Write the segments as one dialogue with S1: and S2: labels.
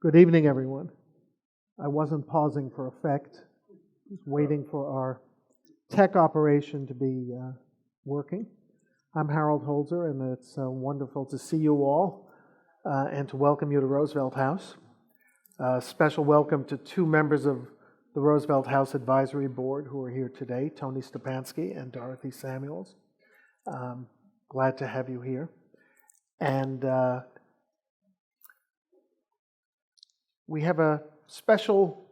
S1: Good evening, everyone. I wasn't pausing for effect, just waiting for our tech operation to be working. I'm Harold Holzer, and it's wonderful to see you all and to welcome you to Roosevelt House. Special welcome to two members of the Roosevelt House Advisory Board who are here today, Tony Stepanski and Dorothy Samuels. Glad to have you here. And we have a special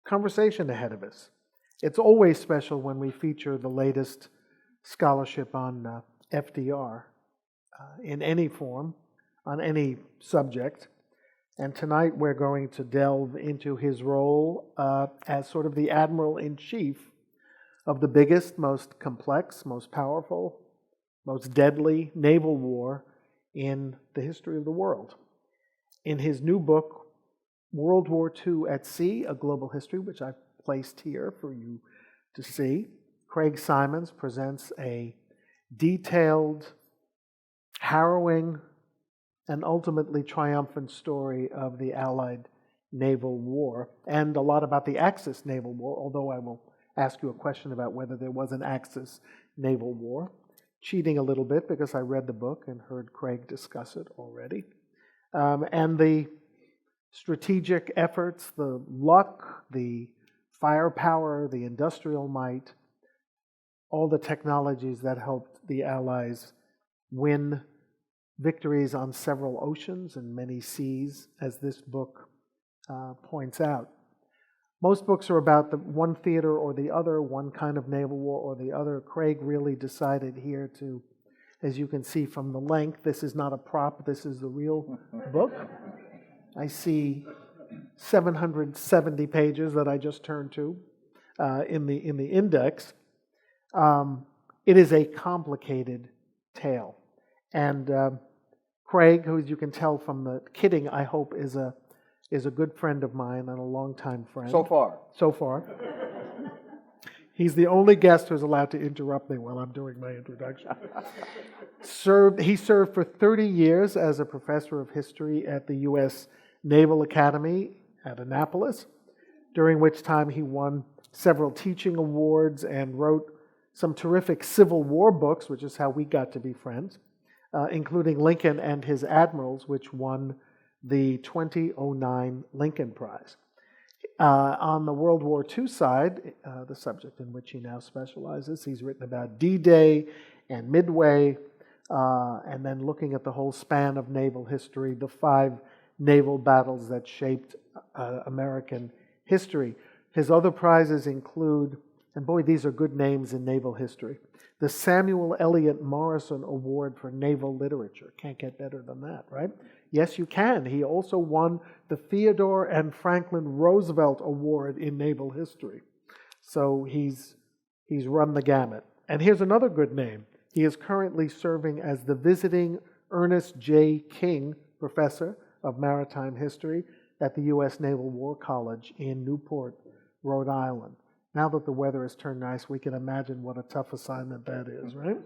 S1: conversation ahead of us. It's always special when we feature the latest scholarship on FDR in any form, on any subject. And tonight we're going to delve into his role as sort of the Admiral-in-Chief of the biggest, most complex, most powerful, most deadly naval war in the history of the world. In his new book, World War II at Sea, A Global History, which I've placed here for you to see, Craig Symonds presents a detailed, harrowing, and ultimately triumphant story of the Allied naval war, and a lot about the Axis naval war, although I will ask you a question about whether there was an Axis naval war. Cheating a little bit because I read the book and heard Craig discuss it already. And the strategic efforts, the luck, the firepower, the industrial might, all the technologies that helped the Allies win victories on several oceans and many seas, as this book points out. Most books are about the one theater or the other, one kind of naval war or the other. Craig really decided here to, as you can see from the length, this is not a prop, this is the real book. I see 770 pages that I just turned to in the index. It is a complicated tale. And Craig, who, as you can tell from the kidding, I hope is a good friend of mine and a longtime friend.
S2: So far.
S1: He's the only guest who's allowed to interrupt me while I'm doing my introduction. He served for 30 years as a professor of history at the U.S. Naval Academy at Annapolis, during which time he won several teaching awards and wrote some terrific Civil War books, which is how we got to be friends, including Lincoln and His Admirals, which won the 2009 Lincoln Prize. On the World War II side, the subject in which he now specializes, he's written about D-Day and Midway, and then looking at the whole span of naval history, the 5 naval battles that shaped American history. His other prizes include, and boy, these are good names in naval history, the Samuel Eliot Morrison Award for Naval Literature. Can't get better than that, right? Yes, you can. He also won the Theodore and Franklin Roosevelt Award in naval history. So he's run the gamut. And here's another good name. He is currently serving as the visiting Ernest J. King Professor of Maritime History at the U.S. Naval War College in Newport, Rhode Island. Now that the weather has turned nice, we can imagine what a tough assignment that is, right?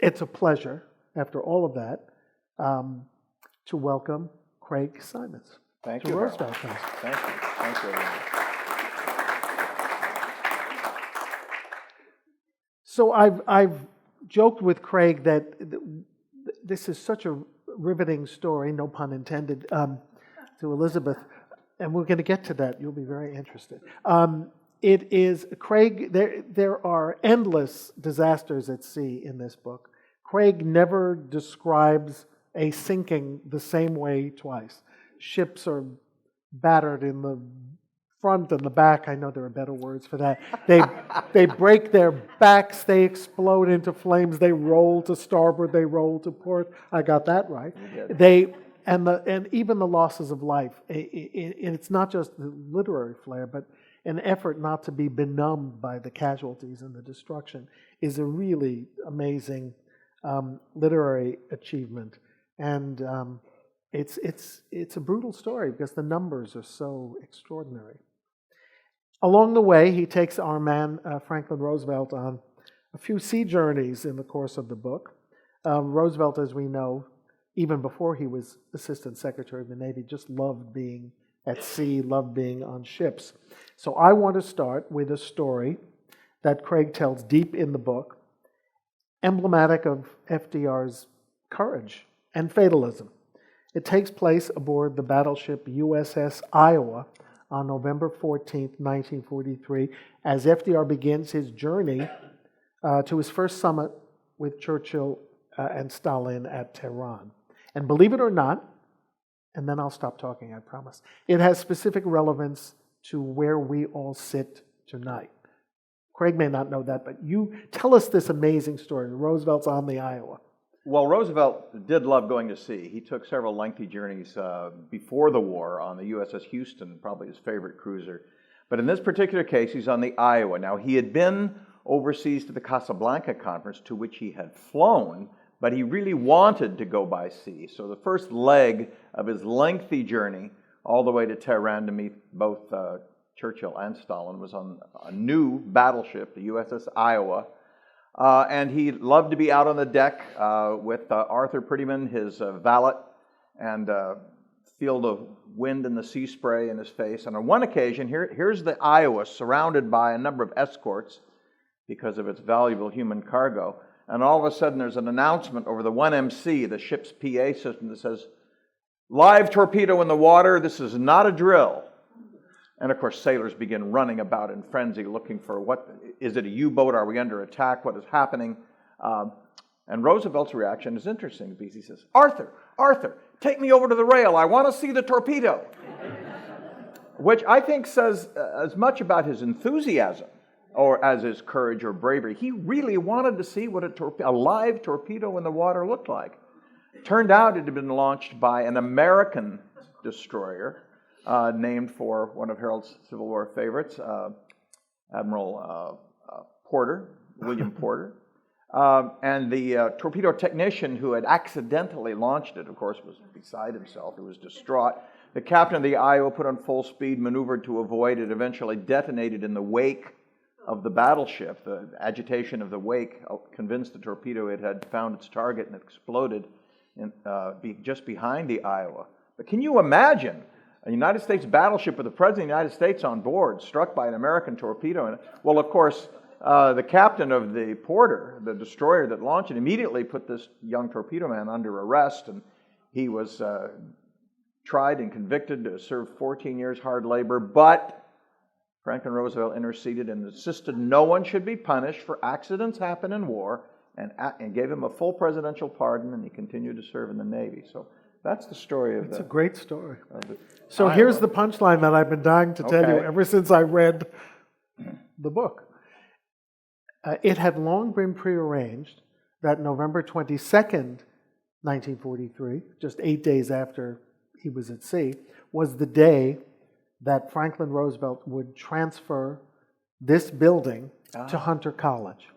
S1: It's a pleasure, after all of that, to welcome Craig Symonds.
S2: Thank you.
S1: Roosevelt House.
S2: Thank you. Thank you.
S1: So I've joked with Craig that this is such a riveting story, no pun intended, to Elizabeth, and we're going to get to that. You'll be very interested. It is, Craig, there are endless disasters at sea in this book. Craig never describes a sinking the same way twice. Ships are battered in the front and the back. I know there are better words for that. They break their backs, they explode into flames, they roll to starboard, they roll to port. I got that right. And even the losses of life. It's not just the literary flair, but an effort not to be benumbed by the casualties and the destruction is a really amazing literary achievement. And it's a brutal story because the numbers are so extraordinary. Along the way, he takes our man, Franklin Roosevelt, on a few sea journeys in the course of the book. Roosevelt, as we know, even before he was Assistant Secretary of the Navy, just loved being at sea, loved being on ships. So I want to start with a story that Craig tells deep in the book, emblematic of FDR's courage and fatalism. It takes place aboard the battleship USS Iowa on November 14th, 1943, as FDR begins his journey to his first summit with Churchill and Stalin at Tehran. And believe it or not, and then I'll stop talking, I promise, it has specific relevance to where we all sit tonight. Craig may not know that, but you tell us this amazing story. Roosevelt's on the Iowa.
S2: Well, Roosevelt did love going to sea. He took several lengthy journeys before the war on the USS Houston, probably his favorite cruiser. But in this particular case, he's on the Iowa. Now, he had been overseas to the Casablanca conference, to which he had flown, but he really wanted to go by sea. So the first leg of his lengthy journey all the way to Tehran to meet both Churchill and Stalin was on a new battleship, the USS Iowa. And he loved to be out on the deck with Arthur Prettyman, his valet, and feel the wind and the sea spray in his face. And on one occasion, here's the Iowa surrounded by a number of escorts because of its valuable human cargo. And all of a sudden, there's an announcement over the 1MC, the ship's PA system, that says, "Live torpedo in the water, this is not a drill." And of course, sailors begin running about in frenzy looking for what, is it a U-boat? Are we under attack? What is happening? And Roosevelt's reaction is interesting because he says, Arthur, take me over to the rail. I want to see the torpedo. Which I think says as much about his enthusiasm or as his courage or bravery. He really wanted to see what a live torpedo in the water looked like. Turned out it had been launched by an American destroyer, named for one of Harold's Civil War favorites, Admiral Porter, William Porter. And the torpedo technician who had accidentally launched it, of course, was beside himself. He was distraught. The captain of the Iowa put on full speed, maneuvered to avoid it, eventually detonated in the wake of the battleship. The agitation of the wake convinced the torpedo it had found its target and it exploded just behind the Iowa. But can you imagine a United States battleship with the President of the United States on board, struck by an American torpedo? And, well, of course, the captain of the Porter, the destroyer that launched it, immediately put this young torpedo man under arrest, and he was tried and convicted to serve 14 years hard labor, but Franklin Roosevelt interceded and insisted no one should be punished, for accidents happen in war, and gave him a full presidential pardon, and he continued to serve in the Navy. So that's the story of
S1: It's a great story.
S2: So
S1: So here's the punchline that I've been dying to tell you ever since I read the book. It had long been prearranged that November 22nd, 1943, just 8 days after he was at sea, was the day that Franklin Roosevelt would transfer this building to Hunter College.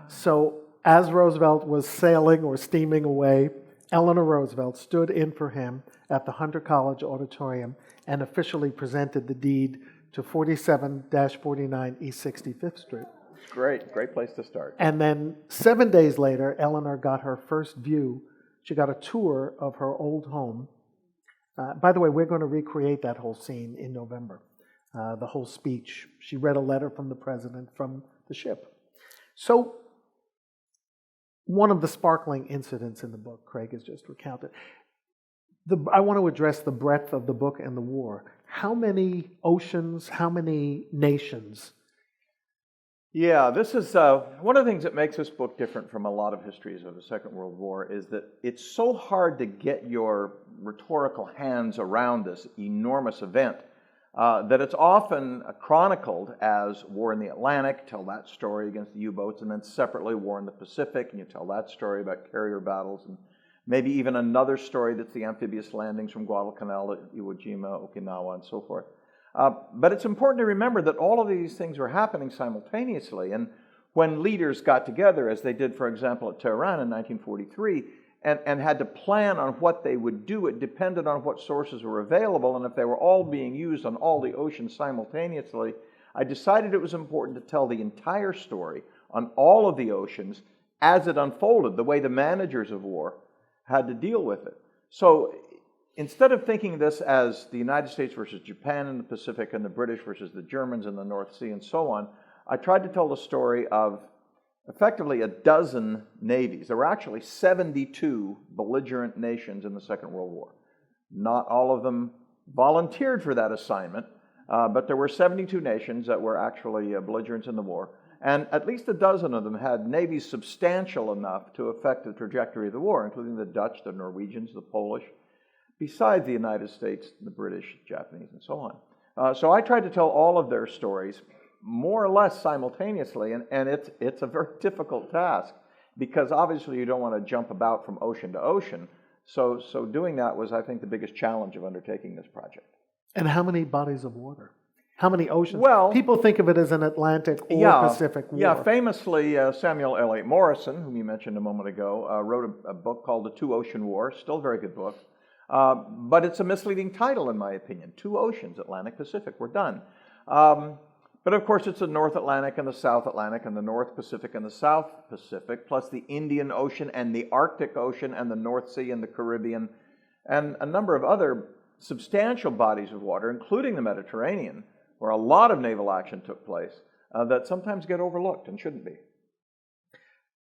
S1: So as Roosevelt was sailing or steaming away, Eleanor Roosevelt stood in for him at the Hunter College Auditorium and officially presented the deed to 47-49 East 65th Street.
S2: Great place to start.
S1: And then 7 days later, Eleanor got her first view. She got a tour of her old home. By the way, we're going to recreate that whole scene in November, the whole speech. She read a letter from the president from the ship. So one of the sparkling incidents in the book, Craig has just recounted. I want to address the breadth of the book and the war. How many oceans, how many nations?
S2: Yeah, this is one of the things that makes this book different from a lot of histories of the Second World War is that it's so hard to get your rhetorical hands around this enormous event that it's often chronicled as war in the Atlantic, tell that story against the U-boats, and then separately war in the Pacific, and you tell that story about carrier battles, and maybe even another story that's the amphibious landings from Guadalcanal to Iwo Jima, Okinawa, and so forth. But it's important to remember that all of these things were happening simultaneously, and when leaders got together, as they did, for example, at Tehran in 1943, and had to plan on what they would do, it depended on what sources were available, and if they were all being used on all the oceans simultaneously, I decided it was important to tell the entire story on all of the oceans as it unfolded, the way the managers of war had to deal with it. So instead of thinking of this as the United States versus Japan in the Pacific and the British versus the Germans in the North Sea and so on, I tried to tell the story of effectively a dozen navies. There were actually 72 belligerent nations in the Second World War. Not all of them volunteered for that assignment, but there were 72 nations that were actually belligerents in the war. And at least a dozen of them had navies substantial enough to affect the trajectory of the war, including the Dutch, the Norwegians, the Polish, besides the United States, the British, Japanese, and so on. So I tried to tell all of their stories more or less simultaneously, and it's a very difficult task because obviously you don't want to jump about from ocean to ocean. So doing that was, I think, the biggest challenge of undertaking this project.
S1: And how many bodies of water? How many oceans?
S2: Well,
S1: people think of it as an Atlantic or Pacific war.
S2: Yeah, famously, Samuel Eliot Morison, whom you mentioned a moment ago, wrote a book called The Two Ocean War, still a very good book. But it's a misleading title, in my opinion. Two oceans, Atlantic, Pacific, we're done. But of course, it's the North Atlantic and the South Atlantic and the North Pacific and the South Pacific, plus the Indian Ocean and the Arctic Ocean and the North Sea and the Caribbean, and a number of other substantial bodies of water, including the Mediterranean, where a lot of naval action took place, that sometimes get overlooked and shouldn't be.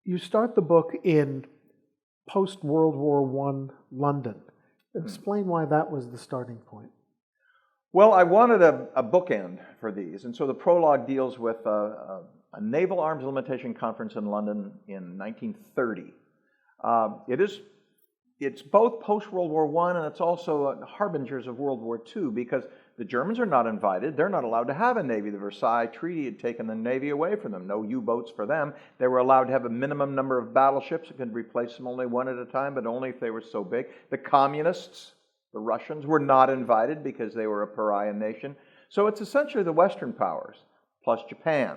S1: You start the book in post-World War I London. Explain why that was the starting point.
S2: Well, I wanted a bookend for these, and so the prologue deals with a Naval Arms Limitation Conference in London in 1930. It's both post-World War I and it's also harbingers of World War II because the Germans are not invited. They're not allowed to have a navy. The Versailles Treaty had taken the navy away from them. No U-boats for them. They were allowed to have a minimum number of battleships that could replace them only one at a time, but only if they were so big. The communists, the Russians, were not invited because they were a pariah nation. So it's essentially the Western powers, plus Japan,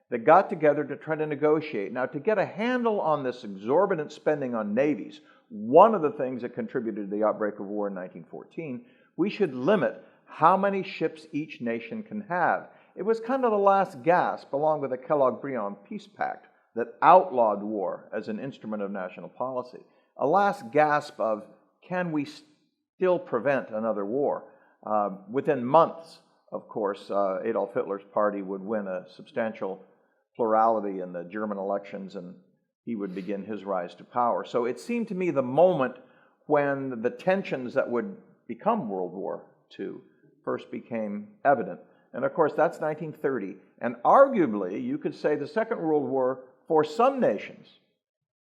S2: that got together to try to negotiate. Now, to get a handle on this exorbitant spending on navies, one of the things that contributed to the outbreak of war in 1914, we should limit how many ships each nation can have. It was kind of the last gasp, along with the Kellogg-Briand Peace Pact, that outlawed war as an instrument of national policy. A last gasp of, can we still prevent another war? Within months, of course, Adolf Hitler's party would win a substantial plurality in the German elections, and he would begin his rise to power. So it seemed to me the moment when the tensions that would become World War II first became evident. And of course, that's 1930. And arguably, you could say the Second World War for some nations,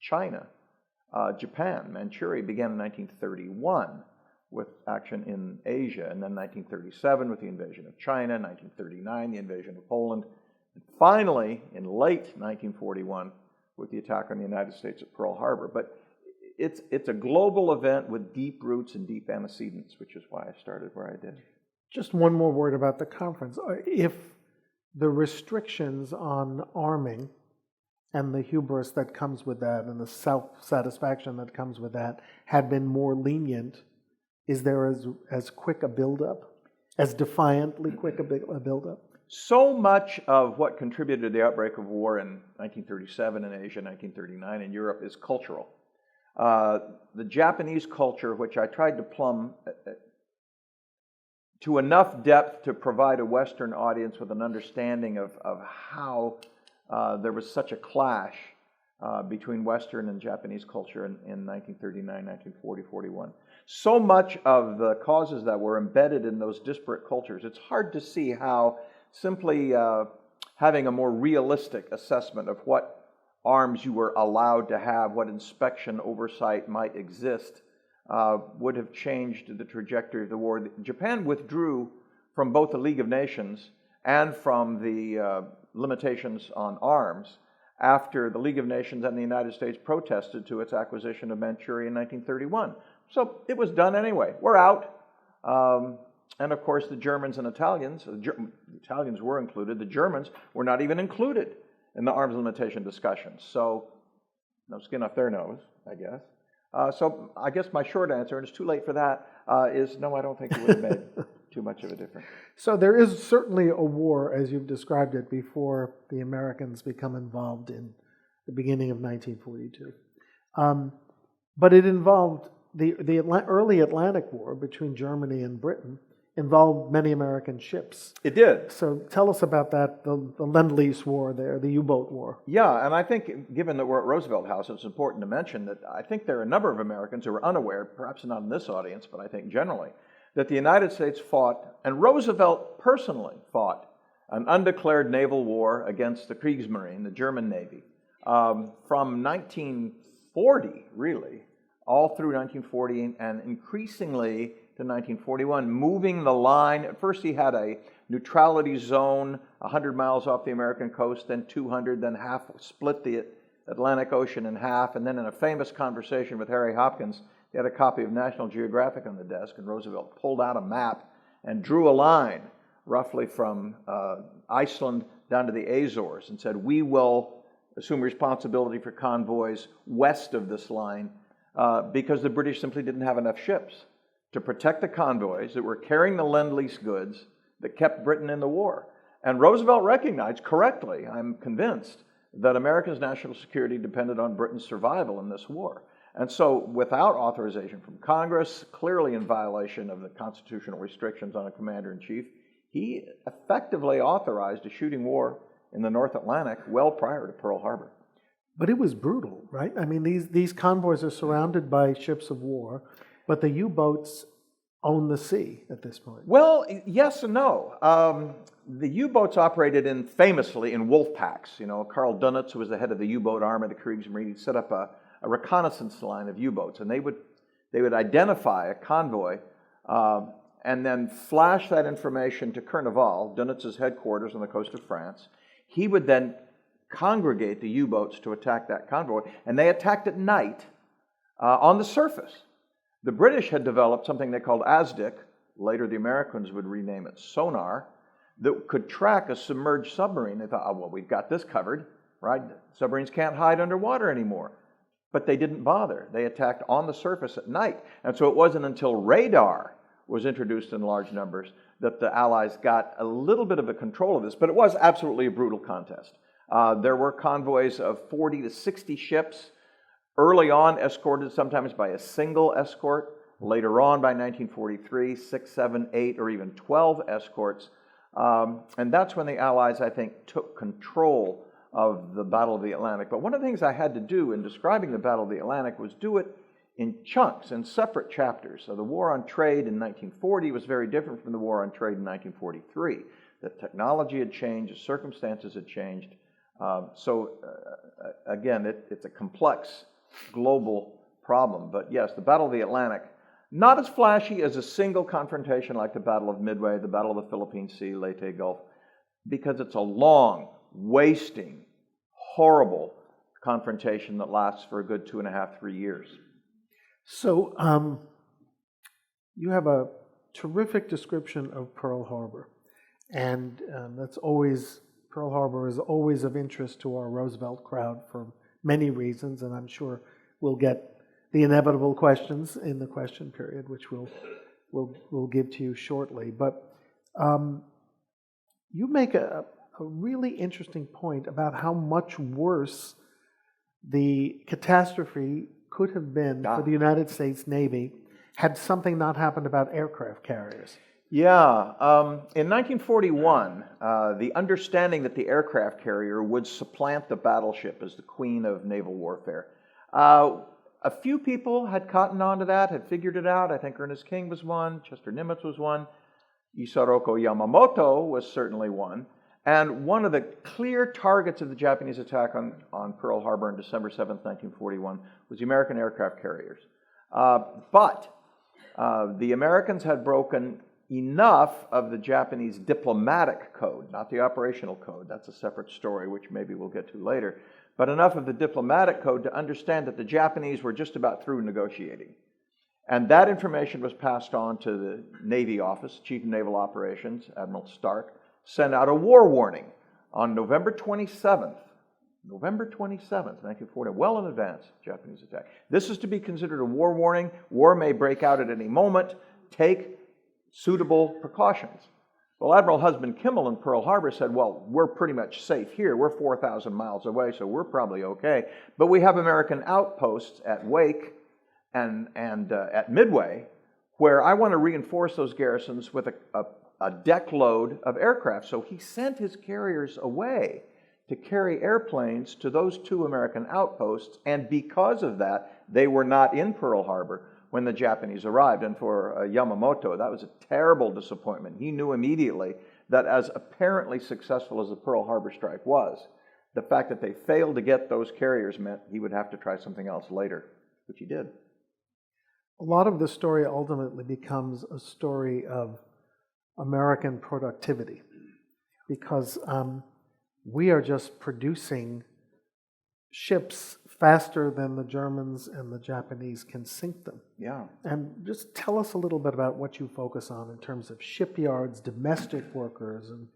S2: China, Japan, Manchuria, began in 1931 with action in Asia, and then 1937 with the invasion of China, 1939 the invasion of Poland, and finally in late 1941 with the attack on the United States at Pearl Harbor. But it's a global event with deep roots and deep antecedents, which is why I started where I did.
S1: Just one more word about the conference. If the restrictions on arming and the hubris that comes with that and the self-satisfaction that comes with that had been more lenient, is there as quick a buildup, as defiantly quick a buildup?
S2: So much of what contributed to the outbreak of war in 1937 in Asia, 1939 in Europe, is cultural. The Japanese culture, which I tried to plumb to enough depth to provide a Western audience with an understanding of how there was such a clash between Western and Japanese culture in 1939, 1940, 41. So much of the causes that were embedded in those disparate cultures, it's hard to see how simply having a more realistic assessment of what arms you were allowed to have, what inspection oversight might exist, would have changed the trajectory of the war. Japan withdrew from both the League of Nations and from the limitations on arms after the League of Nations and the United States protested to its acquisition of Manchuria in 1931. So it was done anyway. We're out. And of course, the Germans and Italians, the Italians were included, the Germans were not even included in the arms limitation discussions. So no skin off their nose, I guess. So I guess my short answer, and it's too late for that, is no, I don't think it would have made too much of a difference.
S1: So there is certainly a war, as you've described it, before the Americans become involved in the beginning of 1942. But it involved the early Atlantic War between Germany and Britain involved many American ships.
S2: It did.
S1: So tell us about that, the Lend-Lease War there, the U-boat war.
S2: Yeah, and I think given that we're at Roosevelt House, it's important to mention that I think there are a number of Americans who are unaware, perhaps not in this audience, but I think generally, that the United States fought, and Roosevelt personally fought, an undeclared naval war against the Kriegsmarine, the German Navy, from 1940, really, all through 1940 and increasingly to 1941, moving the line. At first he had a neutrality zone 100 miles off the American coast, then 200, then half, split the Atlantic Ocean in half, and then in a famous conversation with Harry Hopkins, he had a copy of National Geographic on the desk, and Roosevelt pulled out a map and drew a line roughly from Iceland down to the Azores and said, we will assume responsibility for convoys west of this line because the British simply didn't have enough ships to protect the convoys that were carrying the Lend-Lease goods that kept Britain in the war. And Roosevelt recognized correctly, I'm convinced, that America's national security depended on Britain's survival in this war. And so without authorization from Congress, clearly in violation of the constitutional restrictions on a commander-in-chief, he effectively authorized a shooting war in the North Atlantic well prior to Pearl Harbor.
S1: But it was brutal, right? I mean, these convoys are surrounded by ships of war, but the U-boats own the sea at this point.
S2: Well, yes and no. The U-boats operated famously in wolf packs. You know, Karl Dönitz, who was the head of the U-boat arm of the Kriegsmarine, set up a reconnaissance line of U-boats, and they would identify a convoy and then flash that information to Courneval, Dönitz's headquarters on the coast of France. He would then congregate the U-boats to attack that convoy, and they attacked at night on the surface. The British had developed something they called ASDIC, later the Americans would rename it sonar, that could track a submerged submarine. They thought, oh, well, we've got this covered, right? Submarines can't hide underwater anymore. But they didn't bother. They attacked on the surface at night. And so it wasn't until radar was introduced in large numbers that the Allies got a little bit of a control of this. But it was absolutely a brutal contest. There were convoys of 40 to 60 ships, early on escorted sometimes by a single escort, later on by 1943, 6, 7, 8, or even 12 escorts. And that's when the Allies, I think, took control of the Battle of the Atlantic. But one of the things I had to do in describing the Battle of the Atlantic was do it in chunks, in separate chapters. So the War on Trade in 1940 was very different from the War on Trade in 1943. The technology had changed, the circumstances had changed. Again, it's a complex global problem. But yes, the Battle of the Atlantic, not as flashy as a single confrontation like the Battle of Midway, the Battle of the Philippine Sea, Leyte Gulf, because it's a long, wasting, horrible confrontation that lasts for a good 2.5, 3 years.
S1: So you have a terrific description of Pearl Harbor, and Pearl Harbor is always of interest to our Roosevelt crowd for many reasons, and I'm sure we'll get the inevitable questions in the question period, which we'll give to you shortly. But you make a really interesting point about how much worse the catastrophe could have been for the United States Navy had something not happened about aircraft carriers.
S2: Yeah. In 1941, the understanding that the aircraft carrier would supplant the battleship as the queen of naval warfare. A few people had cottoned on to that, had figured it out. I think Ernest King was one, Chester Nimitz was one, Isaroko Yamamoto was certainly one. And one of the clear targets of the Japanese attack on Pearl Harbor on December 7th, 1941, was the American aircraft carriers. But the Americans had broken enough of the Japanese diplomatic code, not the operational code, that's a separate story which maybe we'll get to later, but enough of the diplomatic code to understand that the Japanese were just about through negotiating. And that information was passed on to the Navy office, Chief of Naval Operations, Admiral Stark, sent out a war warning on November 27th, 1940, well in advance of the Japanese attack. This is to be considered a war warning. War may break out at any moment. Take suitable precautions. Well, Admiral Husband Kimmel in Pearl Harbor said, well, we're pretty much safe here. We're 4,000 miles away, so we're probably okay. But we have American outposts at Wake and at Midway, where I want to reinforce those garrisons with a deck load of aircraft. So he sent his carriers away to carry airplanes to those 2 American outposts, and because of that, they were not in Pearl Harbor when the Japanese arrived. And for Yamamoto, that was a terrible disappointment. He knew immediately that as apparently successful as the Pearl Harbor strike was, the fact that they failed to get those carriers meant he would have to try something else later, which he did.
S1: A lot of the story ultimately becomes a story of American productivity, because we are just producing ships faster than the Germans and the Japanese can sink them.
S2: Yeah.
S1: And just tell us a little bit about what you focus on in terms of shipyards, domestic workers, and...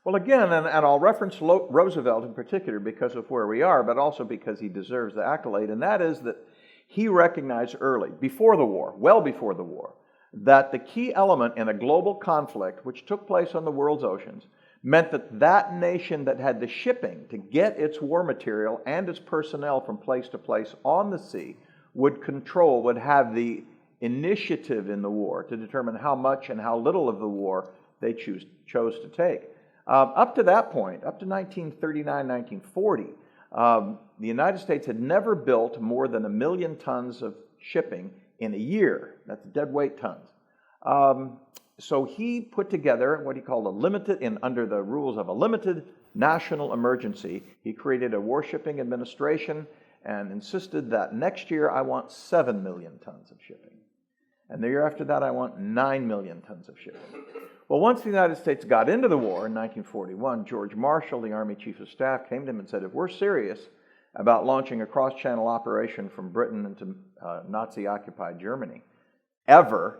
S2: Well, again, and I'll reference Roosevelt in particular because of where we are, but also because he deserves the accolade, and that is that he recognized early, before the war, well before the war, that the key element in a global conflict which took place on the world's oceans meant that that nation that had the shipping to get its war material and its personnel from place to place on the sea would have the initiative in the war to determine how much and how little of the war they chose to take. Up to that point, up to 1939, 1940, the United States had never built more than 1 million tons of shipping in a year. That's deadweight tons. So he put together what he called under the rules of a limited national emergency. He created a warshipping administration and insisted that next year I want 7 million tons of shipping. And the year after that I want 9 million tons of shipping. Well, once the United States got into the war in 1941, George Marshall, the Army Chief of Staff, came to him and said, if we're serious about launching a cross-channel operation from Britain into Nazi-occupied Germany, ever,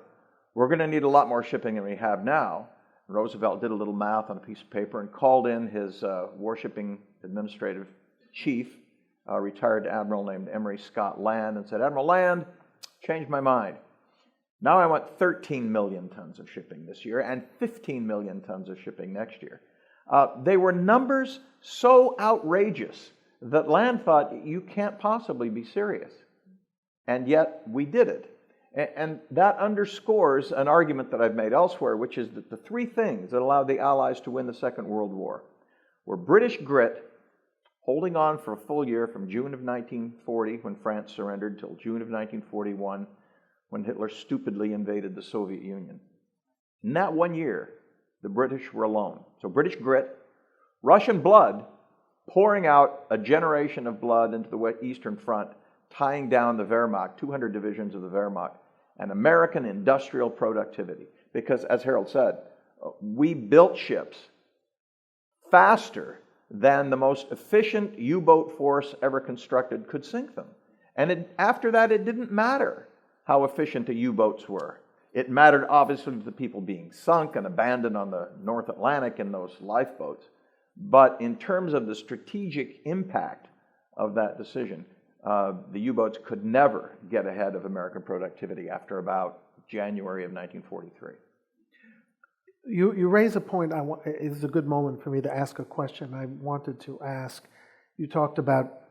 S2: we're going to need a lot more shipping than we have now. Roosevelt did a little math on a piece of paper and called in his warshipping administrative chief, a retired admiral named Emery Scott Land, and said, Admiral Land, changed my mind. Now I want 13 million tons of shipping this year and 15 million tons of shipping next year. They were numbers so outrageous that Land thought, you can't possibly be serious. And yet we did it. And that underscores an argument that I've made elsewhere, which is that the 3 things that allowed the Allies to win the Second World War were British grit, holding on for a full year from June of 1940, when France surrendered, till June of 1941, when Hitler stupidly invaded the Soviet Union. In that 1 year, the British were alone. So British grit, Russian blood, pouring out a generation of blood into the Eastern Front, tying down the Wehrmacht, 200 divisions of the Wehrmacht, and American industrial productivity. Because, as Harold said, we built ships faster than the most efficient U-boat force ever constructed could sink them. And after that, it didn't matter how efficient the U-boats were. It mattered, obviously, to the people being sunk and abandoned on the North Atlantic in those lifeboats. But in terms of the strategic impact of that decision, the U-boats could never get ahead of American productivity after about January of 1943.
S1: You raise a point. It is a good moment for me to ask a question I wanted to ask. You talked about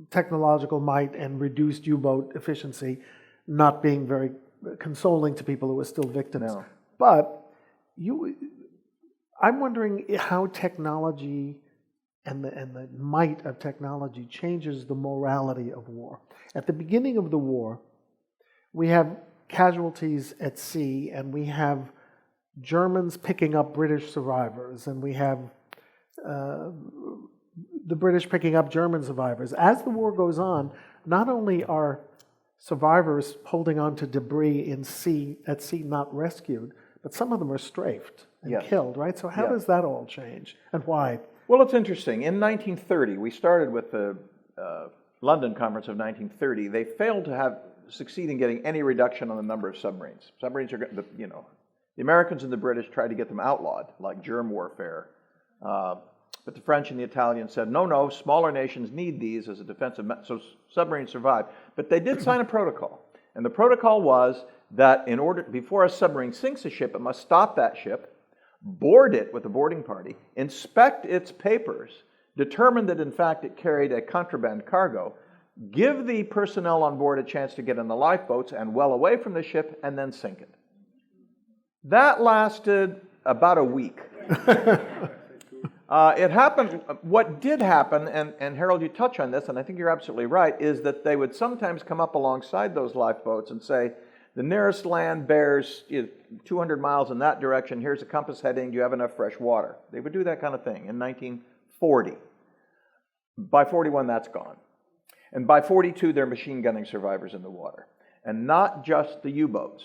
S1: technological might and reduced U-boat efficiency not being very consoling to people who were still victims.
S2: No.
S1: But I'm wondering how technology and the might of technology changes the morality of war. At the beginning of the war, we have casualties at sea, and we have Germans picking up British survivors, and we have the British picking up German survivors. As the war goes on, not only are survivors holding on to debris at sea not rescued, but some of them are strafed and killed, right? So how does that all change, and why?
S2: Well, it's interesting. In 1930, we started with the London Conference of 1930. They failed to succeed in getting any reduction on the number of submarines. Submarines are, the Americans and the British tried to get them outlawed, like germ warfare. But the French and the Italians said, no, smaller nations need these as a defensive so submarines survive. But they did sign a protocol. And the protocol was that before a submarine sinks a ship, it must stop that ship, board it with a boarding party, inspect its papers, determine that in fact it carried a contraband cargo, give the personnel on board a chance to get in the lifeboats and well away from the ship, and then sink it. That lasted about a week. It happened, what did happen, and Harold, you touch on this, and I think you're absolutely right, is that they would sometimes come up alongside those lifeboats and say, the nearest land bears 200 miles in that direction, here's a compass heading, do you have enough fresh water? They would do that kind of thing in 1940. By 41, that's gone. And by 42, they're machine gunning survivors in the water. And not just the U-boats.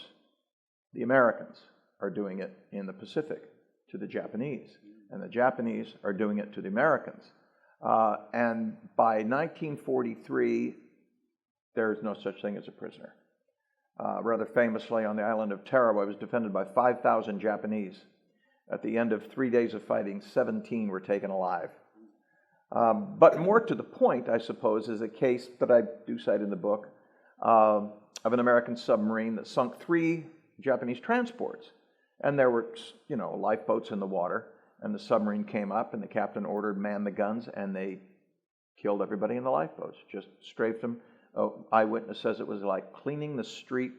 S2: The Americans are doing it in the Pacific to the Japanese. And the Japanese are doing it to the Americans. And by 1943, there's no such thing as a prisoner. Rather famously, on the island of Tarawa, it was defended by 5,000 Japanese. At the end of 3 days of fighting, 17 were taken alive. But more to the point, I suppose, is a case that I do cite in the book of an American submarine that sunk 3 Japanese transports. And there were, lifeboats in the water. And the submarine came up, and the captain ordered man the guns, and they killed everybody in the lifeboats. Just strafed them. Eyewitness says it was like cleaning the street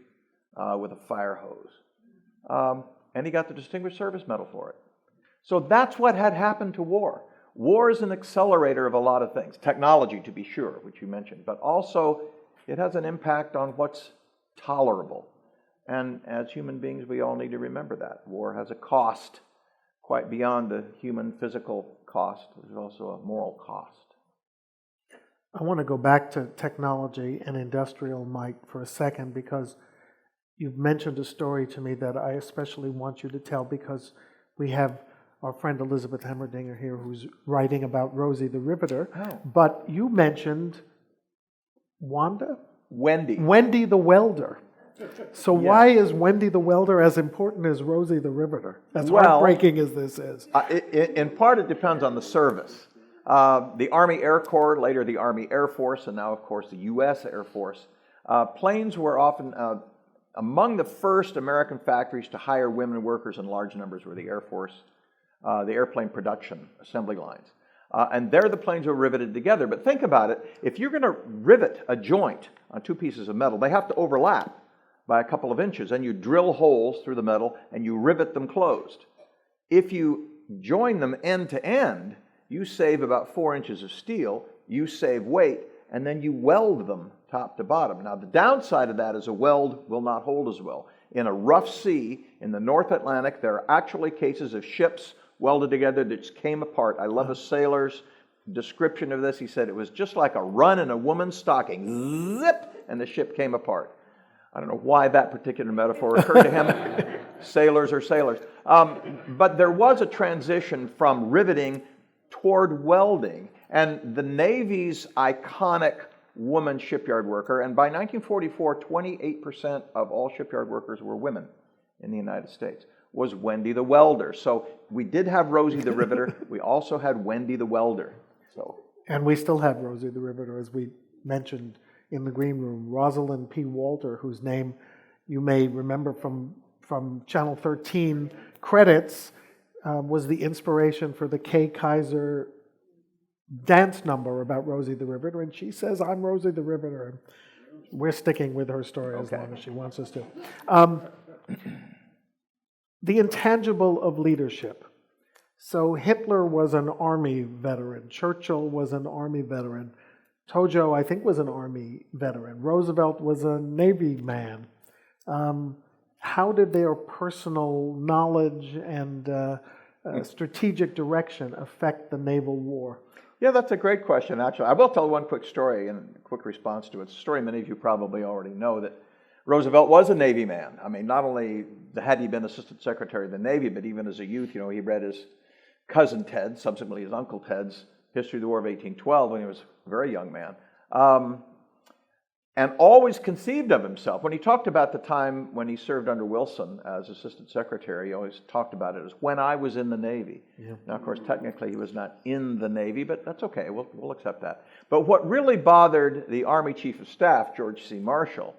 S2: with a fire hose. And he got the Distinguished Service Medal for it. So that's what had happened to war. War is an accelerator of a lot of things. Technology, to be sure, which you mentioned. But also, it has an impact on what's tolerable. And as human beings, we all need to remember that. War has a cost. Quite beyond the human physical cost, there's also a moral cost.
S1: I want to go back to technology and industrial might for a second, because you've mentioned a story to me that I especially want you to tell, because we have our friend Elizabeth Hemmerdinger here who's writing about Rosie the Riveter.
S2: Oh.
S1: But you mentioned Wendy the Welder. So why is Wendy the Welder as important as Rosie the Riveter? As heartbreaking as this is.
S2: In part, it depends on the service. The Army Air Corps, later the Army Air Force, and now, of course, the U.S. Air Force. Planes were often among the first American factories to hire women workers in large numbers were the Air Force, the airplane production assembly lines. And there the planes were riveted together. But think about it. If you're going to rivet a joint on 2 pieces of metal, they have to overlap by a couple of inches, and you drill holes through the metal and you rivet them closed. If you join them end to end, you save about 4 inches of steel, you save weight, and then you weld them top to bottom. Now, the downside of that is a weld will not hold as well. In a rough sea in the North Atlantic, there are actually cases of ships welded together that just came apart. I love a sailor's description of this. He said it was just like a run in a woman's stocking. Zip! And the ship came apart. I don't know why that particular metaphor occurred to him. Sailors are sailors. But there was a transition from riveting toward welding. And the Navy's iconic woman shipyard worker, and by 1944, 28% of all shipyard workers were women in the United States, was Wendy the Welder. So we did have Rosie the Riveter. We also had Wendy the Welder.
S1: And we still have Rosie the Riveter, as we mentioned in the green room. Rosalind P. Walter, whose name you may remember from Channel 13 credits, was the inspiration for the Kay Kaiser dance number about Rosie the Riveter. And she says, I'm Rosie the Riveter. And we're sticking with her story as long as she wants us to. The intangible of leadership. So Hitler was an Army veteran. Churchill was an Army veteran. Tojo, I think, was an Army veteran. Roosevelt was a Navy man. How did their personal knowledge and strategic direction affect the naval war?
S2: Yeah, that's a great question, actually. I will tell one quick story and a quick response to it. It's a story many of you probably already know, that Roosevelt was a Navy man. I mean, not only had he been Assistant Secretary of the Navy, but even as a youth, he read his cousin Ted, subsequently his uncle Ted's History of the War of 1812 when he was a very young man, and always conceived of himself. When he talked about the time when he served under Wilson as Assistant Secretary, he always talked about it as when I was in the Navy. Yeah. Now, of course, technically he was not in the Navy, but that's okay. We'll accept that. But what really bothered the Army Chief of Staff, George C. Marshall,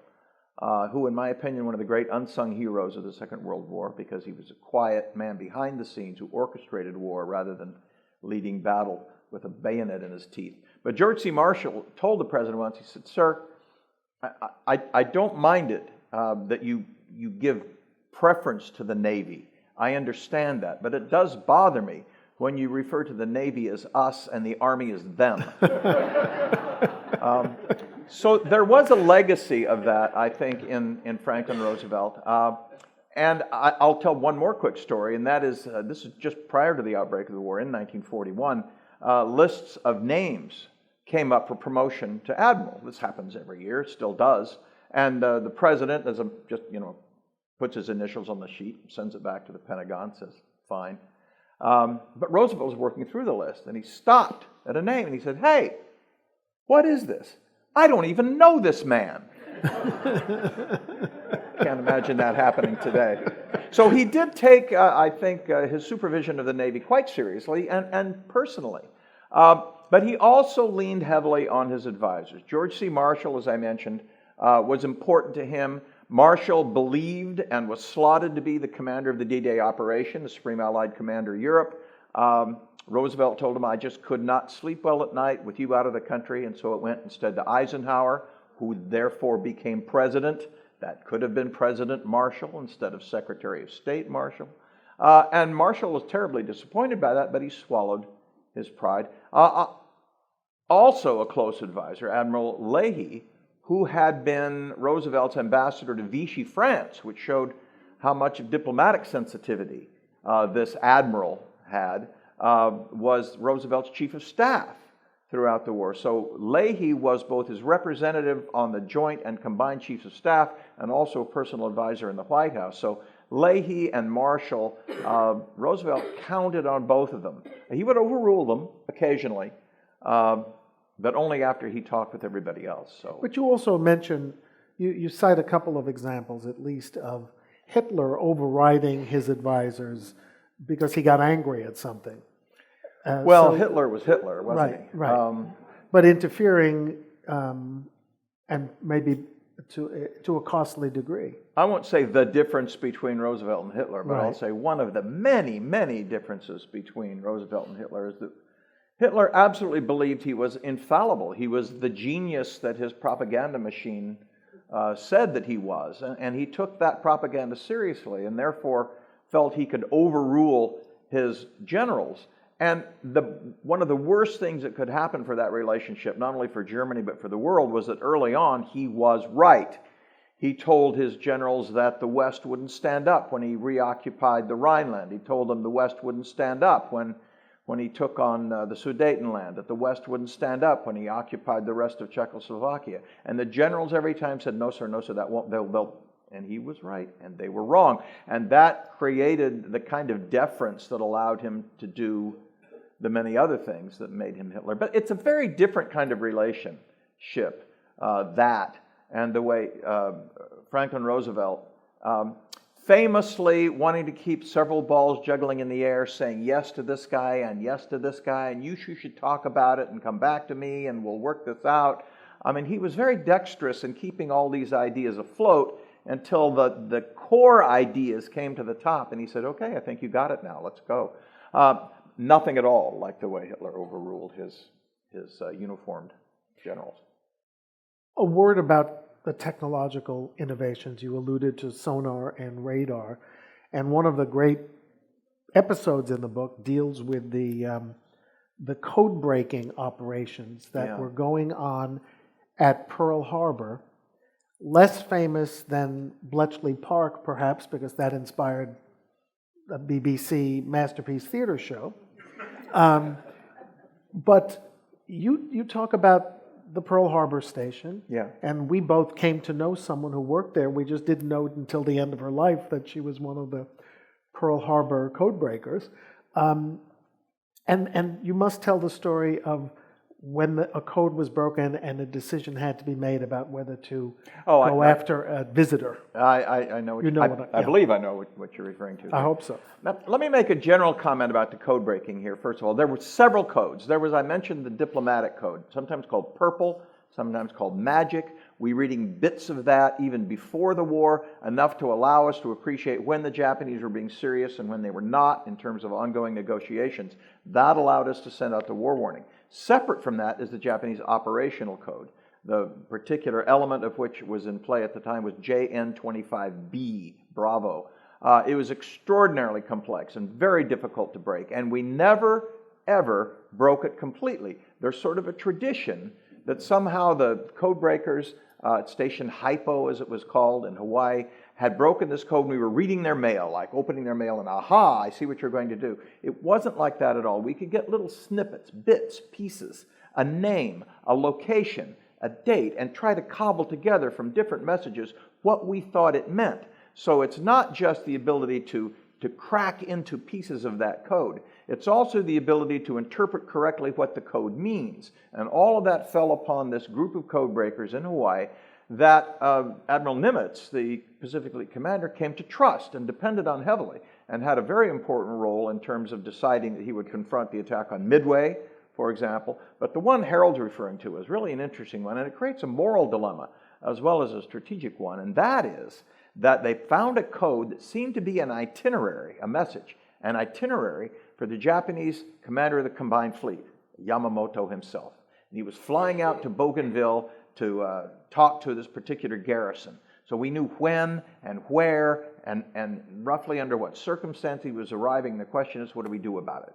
S2: who, in my opinion, one of the great unsung heroes of the Second World War, because he was a quiet man behind the scenes who orchestrated war rather than leading battle with a bayonet in his teeth. But George C. Marshall told the president once, he said, "Sir, I don't mind it that you give preference to the Navy. I understand that, but it does bother me when you refer to the Navy as us and the Army as them." So there was a legacy of that, I think, in Franklin Roosevelt. And I'll tell one more quick story, and that is, this is just prior to the outbreak of the war in 1941, lists of names came up for promotion to admiral. This happens every year, still does. And the president puts his initials on the sheet, sends it back to the Pentagon, says, fine. But Roosevelt was working through the list, and he stopped at a name, and he said, "Hey, what is this? I don't even know this man." Can't imagine that happening today. So he did take, I think, his supervision of the Navy quite seriously and personally. But he also leaned heavily on his advisors. George C. Marshall, as I mentioned, was important to him. Marshall believed and was slotted to be the commander of the D-Day operation, the Supreme Allied Commander of Europe. Roosevelt told him, "I just could not sleep well at night with you out of the country," and so it went instead to Eisenhower, who therefore became president. That could have been President Marshall instead of Secretary of State Marshall. And Marshall was terribly disappointed by that, but he swallowed his pride. Also a close advisor, Admiral Leahy, who had been Roosevelt's ambassador to Vichy, France, which showed how much of diplomatic sensitivity this admiral had, was Roosevelt's chief of staff throughout the war. So Leahy was both his representative on the Joint and Combined Chiefs of Staff and also a personal advisor in the White House. So Leahy and Marshall, Roosevelt counted on both of them. He would overrule them occasionally, but only after he talked with everybody else. So.
S1: But you also mentioned, you cite a couple of examples at least of Hitler overriding his advisors because he got angry at something.
S2: Hitler was Hitler, wasn't he?
S1: Right. But interfering, and maybe to a costly degree.
S2: I won't say the difference between Roosevelt and Hitler, but I'll say one of the many, many differences between Roosevelt and Hitler is that Hitler absolutely believed he was infallible. He was the genius that his propaganda machine said that he was, and he took that propaganda seriously, and therefore felt he could overrule his generals. And one of the worst things that could happen for that relationship, not only for Germany but for the world, was that early on he was right. He told his generals that the West wouldn't stand up when he reoccupied the Rhineland. He told them the West wouldn't stand up when he took on the Sudetenland, that the West wouldn't stand up when he occupied the rest of Czechoslovakia. And the generals every time said, "No, sir, that won't, they'll." And he was right, and they were wrong. And that created the kind of deference that allowed him to do the many other things that made him Hitler. But it's a very different kind of relationship, that, and the way Franklin Roosevelt, famously wanting to keep several balls juggling in the air, saying yes to this guy and yes to this guy, and you should talk about it and come back to me and we'll work this out. I mean, he was very dexterous in keeping all these ideas afloat until the core ideas came to the top, and he said, "Okay, I think you got it now, let's go." Nothing at all like the way Hitler overruled his uniformed generals.
S1: A word about the technological innovations. You alluded to sonar and radar, and one of the great episodes in the book deals with the code-breaking operations that were going on at Pearl Harbor. Less famous than Bletchley Park, perhaps, because that inspired a BBC Masterpiece Theater show. But you talk about the Pearl Harbor station, and we both came to know someone who worked there. We just didn't know until the end of her life that she was one of the Pearl Harbor code breakers. And you must tell the story of when a code was broken and a decision had to be made about whether to go after a visitor.
S2: I know. I believe I know what you're referring to.
S1: I hope so.
S2: Now, let me make a general comment about the code breaking here. First of all, there were several codes. I mentioned the diplomatic code, sometimes called Purple, sometimes called Magic, We reading bits of that even before the war, enough to allow us to appreciate when the Japanese were being serious and when they were not in terms of ongoing negotiations. That allowed us to send out the war warning. Separate from that is the Japanese operational code, the particular element of which was in play at the time was JN25B, Bravo. It was extraordinarily complex and very difficult to break, and we never, ever broke it completely. There's sort of a tradition that somehow the code breakers at Station Hypo, as it was called in Hawaii, had broken this code and we were reading their mail, like opening their mail and, aha, I see what you're going to do. It wasn't like that at all. We could get little snippets, bits, pieces, a name, a location, a date, and try to cobble together from different messages what we thought it meant. So it's not just the ability to crack into pieces of that code. It's also the ability to interpret correctly what the code means. And all of that fell upon this group of code breakers in Hawaii that Admiral Nimitz, the Pacific Fleet commander, came to trust and depended on heavily, and had a very important role in terms of deciding that he would confront the attack on Midway, for example. But the one Harold's referring to is really an interesting one, and it creates a moral dilemma as well as a strategic one, and that is that they found a code that seemed to be an itinerary, a message, an itinerary for the Japanese commander of the combined fleet, Yamamoto himself. And he was flying out to Bougainville to talk to this particular garrison. So we knew when and where and roughly under what circumstance he was arriving. The question is, what do we do about it?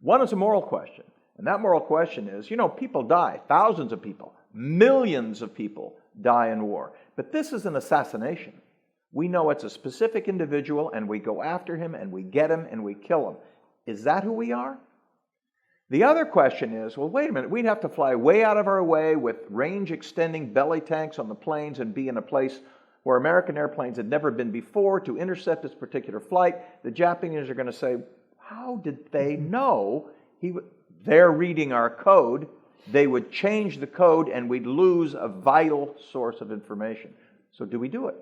S2: One is a moral question. And that moral question is, people die, thousands of people, millions of people die in war. But this is an assassination. We know it's a specific individual, and we go after him, and we get him, and we kill him. Is that who we are? The other question is, well, wait a minute, we'd have to fly way out of our way with range-extending belly tanks on the planes and be in a place where American airplanes had never been before to intercept this particular flight. The Japanese are going to say, how did they know? They're reading our code. They would change the code, and we'd lose a vital source of information. So do we do it?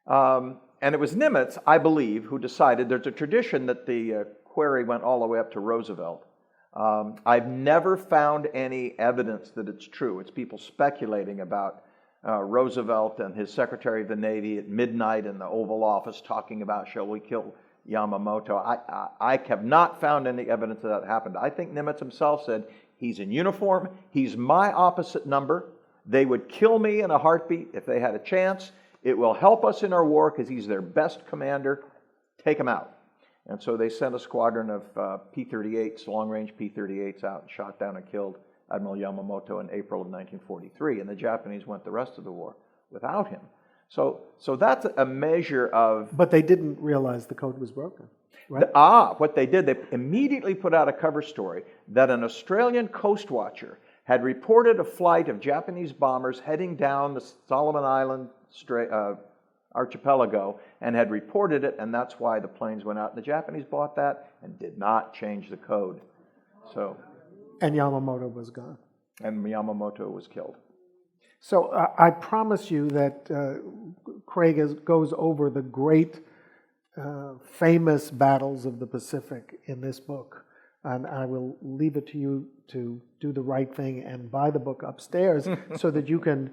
S2: And it was Nimitz, I believe, who decided. There's a tradition that the query went all the way up to Roosevelt. I've never found any evidence that it's true. It's people speculating about Roosevelt and his Secretary of the Navy at midnight in the Oval Office talking about, shall we kill Yamamoto? I have not found any evidence that happened. I think Nimitz himself said, he's in uniform, he's my opposite number, they would kill me in a heartbeat if they had a chance. It will help us in our war because he's their best commander. Take him out. And so they sent a squadron of P-38s, long-range P-38s out and shot down and killed Admiral Yamamoto in April of 1943. And the Japanese went the rest of the war without him. So that's a measure of...
S1: But they didn't realize the code was broken, right?
S2: What they did, they immediately put out a cover story that an Australian coast watcher had reported a flight of Japanese bombers heading down the Solomon Island archipelago and had reported it, and that's why the planes went out. The Japanese bought that and did not change the code.
S1: And Yamamoto was gone.
S2: And Yamamoto was killed.
S1: So I promise you that Craig goes over the great famous battles of the Pacific in this book. And I will leave it to you to do the right thing and buy the book upstairs so that you can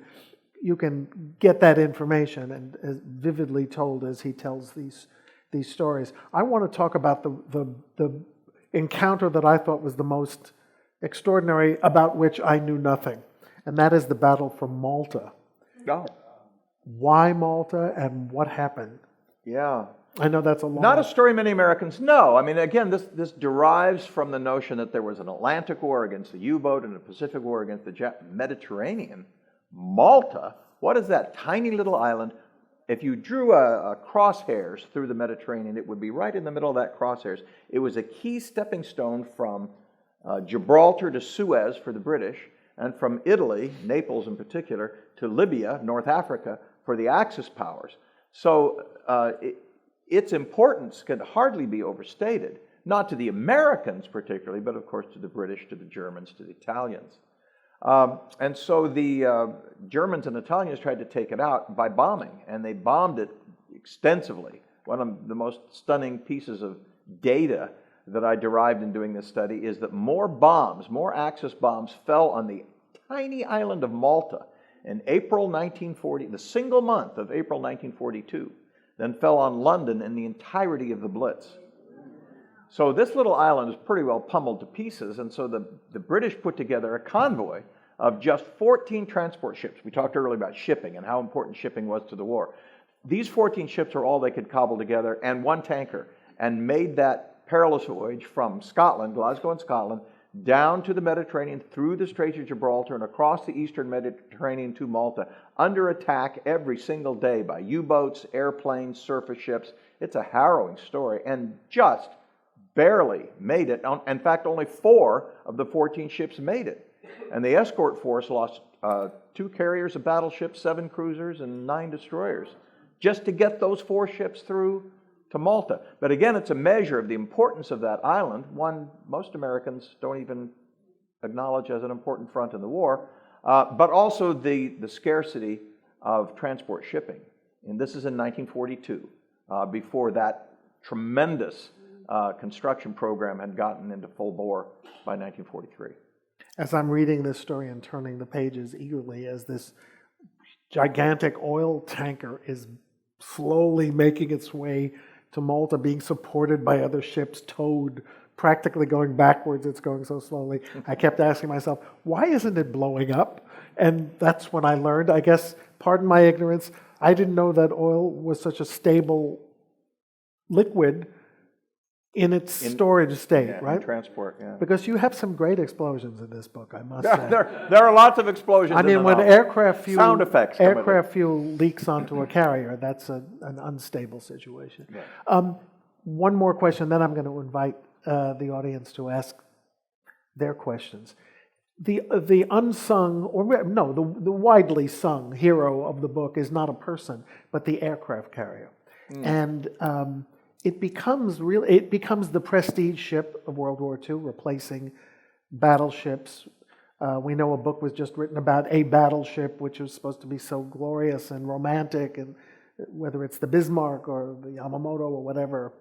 S1: get that information and as vividly told as he tells these stories. I want to talk about the encounter that I thought was the most extraordinary, about which I knew nothing, and that is the battle for Malta.
S2: Oh.
S1: Why Malta and what happened?
S2: Yeah.
S1: I know that's a long...
S2: Not a story many Americans know. I mean, again, this derives from the notion that there was an Atlantic war against the U-boat and a Pacific war against the Mediterranean. Malta, what is that tiny little island? If you drew a crosshairs through the Mediterranean, it would be right in the middle of that crosshairs. It was a key stepping stone from Gibraltar to Suez for the British, and from Italy, Naples in particular, to Libya, North Africa, for the Axis powers. So its importance could hardly be overstated, not to the Americans particularly, but of course to the British, to the Germans, to the Italians. And so the Germans and Italians tried to take it out by bombing, and they bombed it extensively. One of the most stunning pieces of data that I derived in doing this study is that more Axis bombs fell on the tiny island of Malta In April 1940, the single month of April 1942, then fell on London in the entirety of the Blitz. So this little island is pretty well pummeled to pieces, and so the British put together a convoy of just 14 transport ships. We talked earlier about shipping and how important shipping was to the war. These 14 ships are all they could cobble together, and one tanker, and made that perilous voyage from Scotland, Glasgow in Scotland, down to the Mediterranean, through the Straits of Gibraltar, and across the eastern Mediterranean to Malta, under attack every single day by U-boats, airplanes, surface ships. It's a harrowing story, and just barely made it. In fact, only 4 of the 14 ships made it. And the escort force lost 2 carriers, a battleship, 7 cruisers, and 9 destroyers, just to get those 4 ships through to Malta. But again, it's a measure of the importance of that island, one most Americans don't even acknowledge as an important front in the war, but also the scarcity of transport shipping. And this is in 1942, before that tremendous construction program had gotten into full bore by 1943.
S1: As I'm reading this story and turning the pages eagerly, as this gigantic oil tanker is slowly making its way to Malta, being supported by other ships, towed, practically going backwards, it's going so slowly. I kept asking myself, why isn't it blowing up? And that's when I learned, I guess, pardon my ignorance, I didn't know that oil was such a stable liquid in its storage state, right?
S2: In transport, yeah.
S1: Because you have some great explosions in this book, I must say.
S2: There are lots of explosions.
S1: I mean, when aircraft fuel
S2: sound effects
S1: leaks onto a carrier, that's an unstable situation.
S2: Yeah.
S1: One more question, then I'm going to invite the audience to ask their questions. The unsung, or no, the widely sung hero of the book is not a person, but the aircraft carrier, and it becomes the prestige ship of World War II, replacing battleships. We know a book was just written about a battleship, which was supposed to be so glorious and romantic, and whether it's the Bismarck or the Yamamoto or whatever.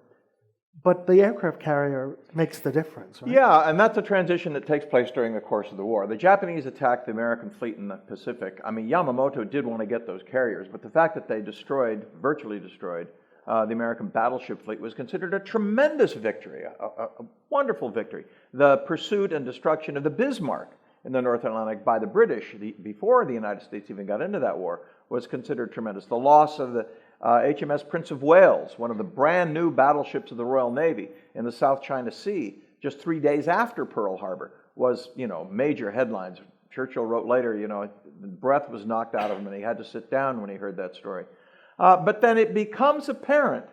S1: But the aircraft carrier makes the difference, right?
S2: Yeah, and that's a transition that takes place during the course of the war. The Japanese attacked the American fleet in the Pacific. I mean, Yamamoto did want to get those carriers, but the fact that they virtually destroyed, the American battleship fleet was considered a tremendous victory, a wonderful victory. The pursuit and destruction of the Bismarck in the North Atlantic by the British, before the United States even got into that war, was considered tremendous. The loss of the HMS Prince of Wales, one of the brand new battleships of the Royal Navy in the South China Sea, just 3 days after Pearl Harbor, was, major headlines. Churchill wrote later, the breath was knocked out of him and he had to sit down when he heard that story. But then it becomes apparent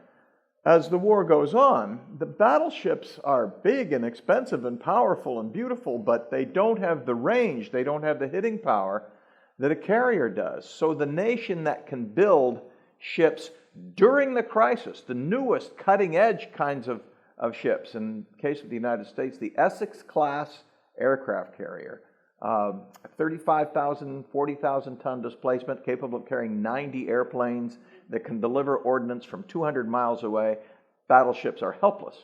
S2: as the war goes on, the battleships are big and expensive and powerful and beautiful, but they don't have the range, they don't have the hitting power that a carrier does. So the nation that can build ships during the crisis, the newest cutting-edge kinds of ships, in the case of the United States, the Essex-class aircraft carrier, 35,000, 40,000 ton displacement, capable of carrying 90 airplanes that can deliver ordnance from 200 miles away. Battleships are helpless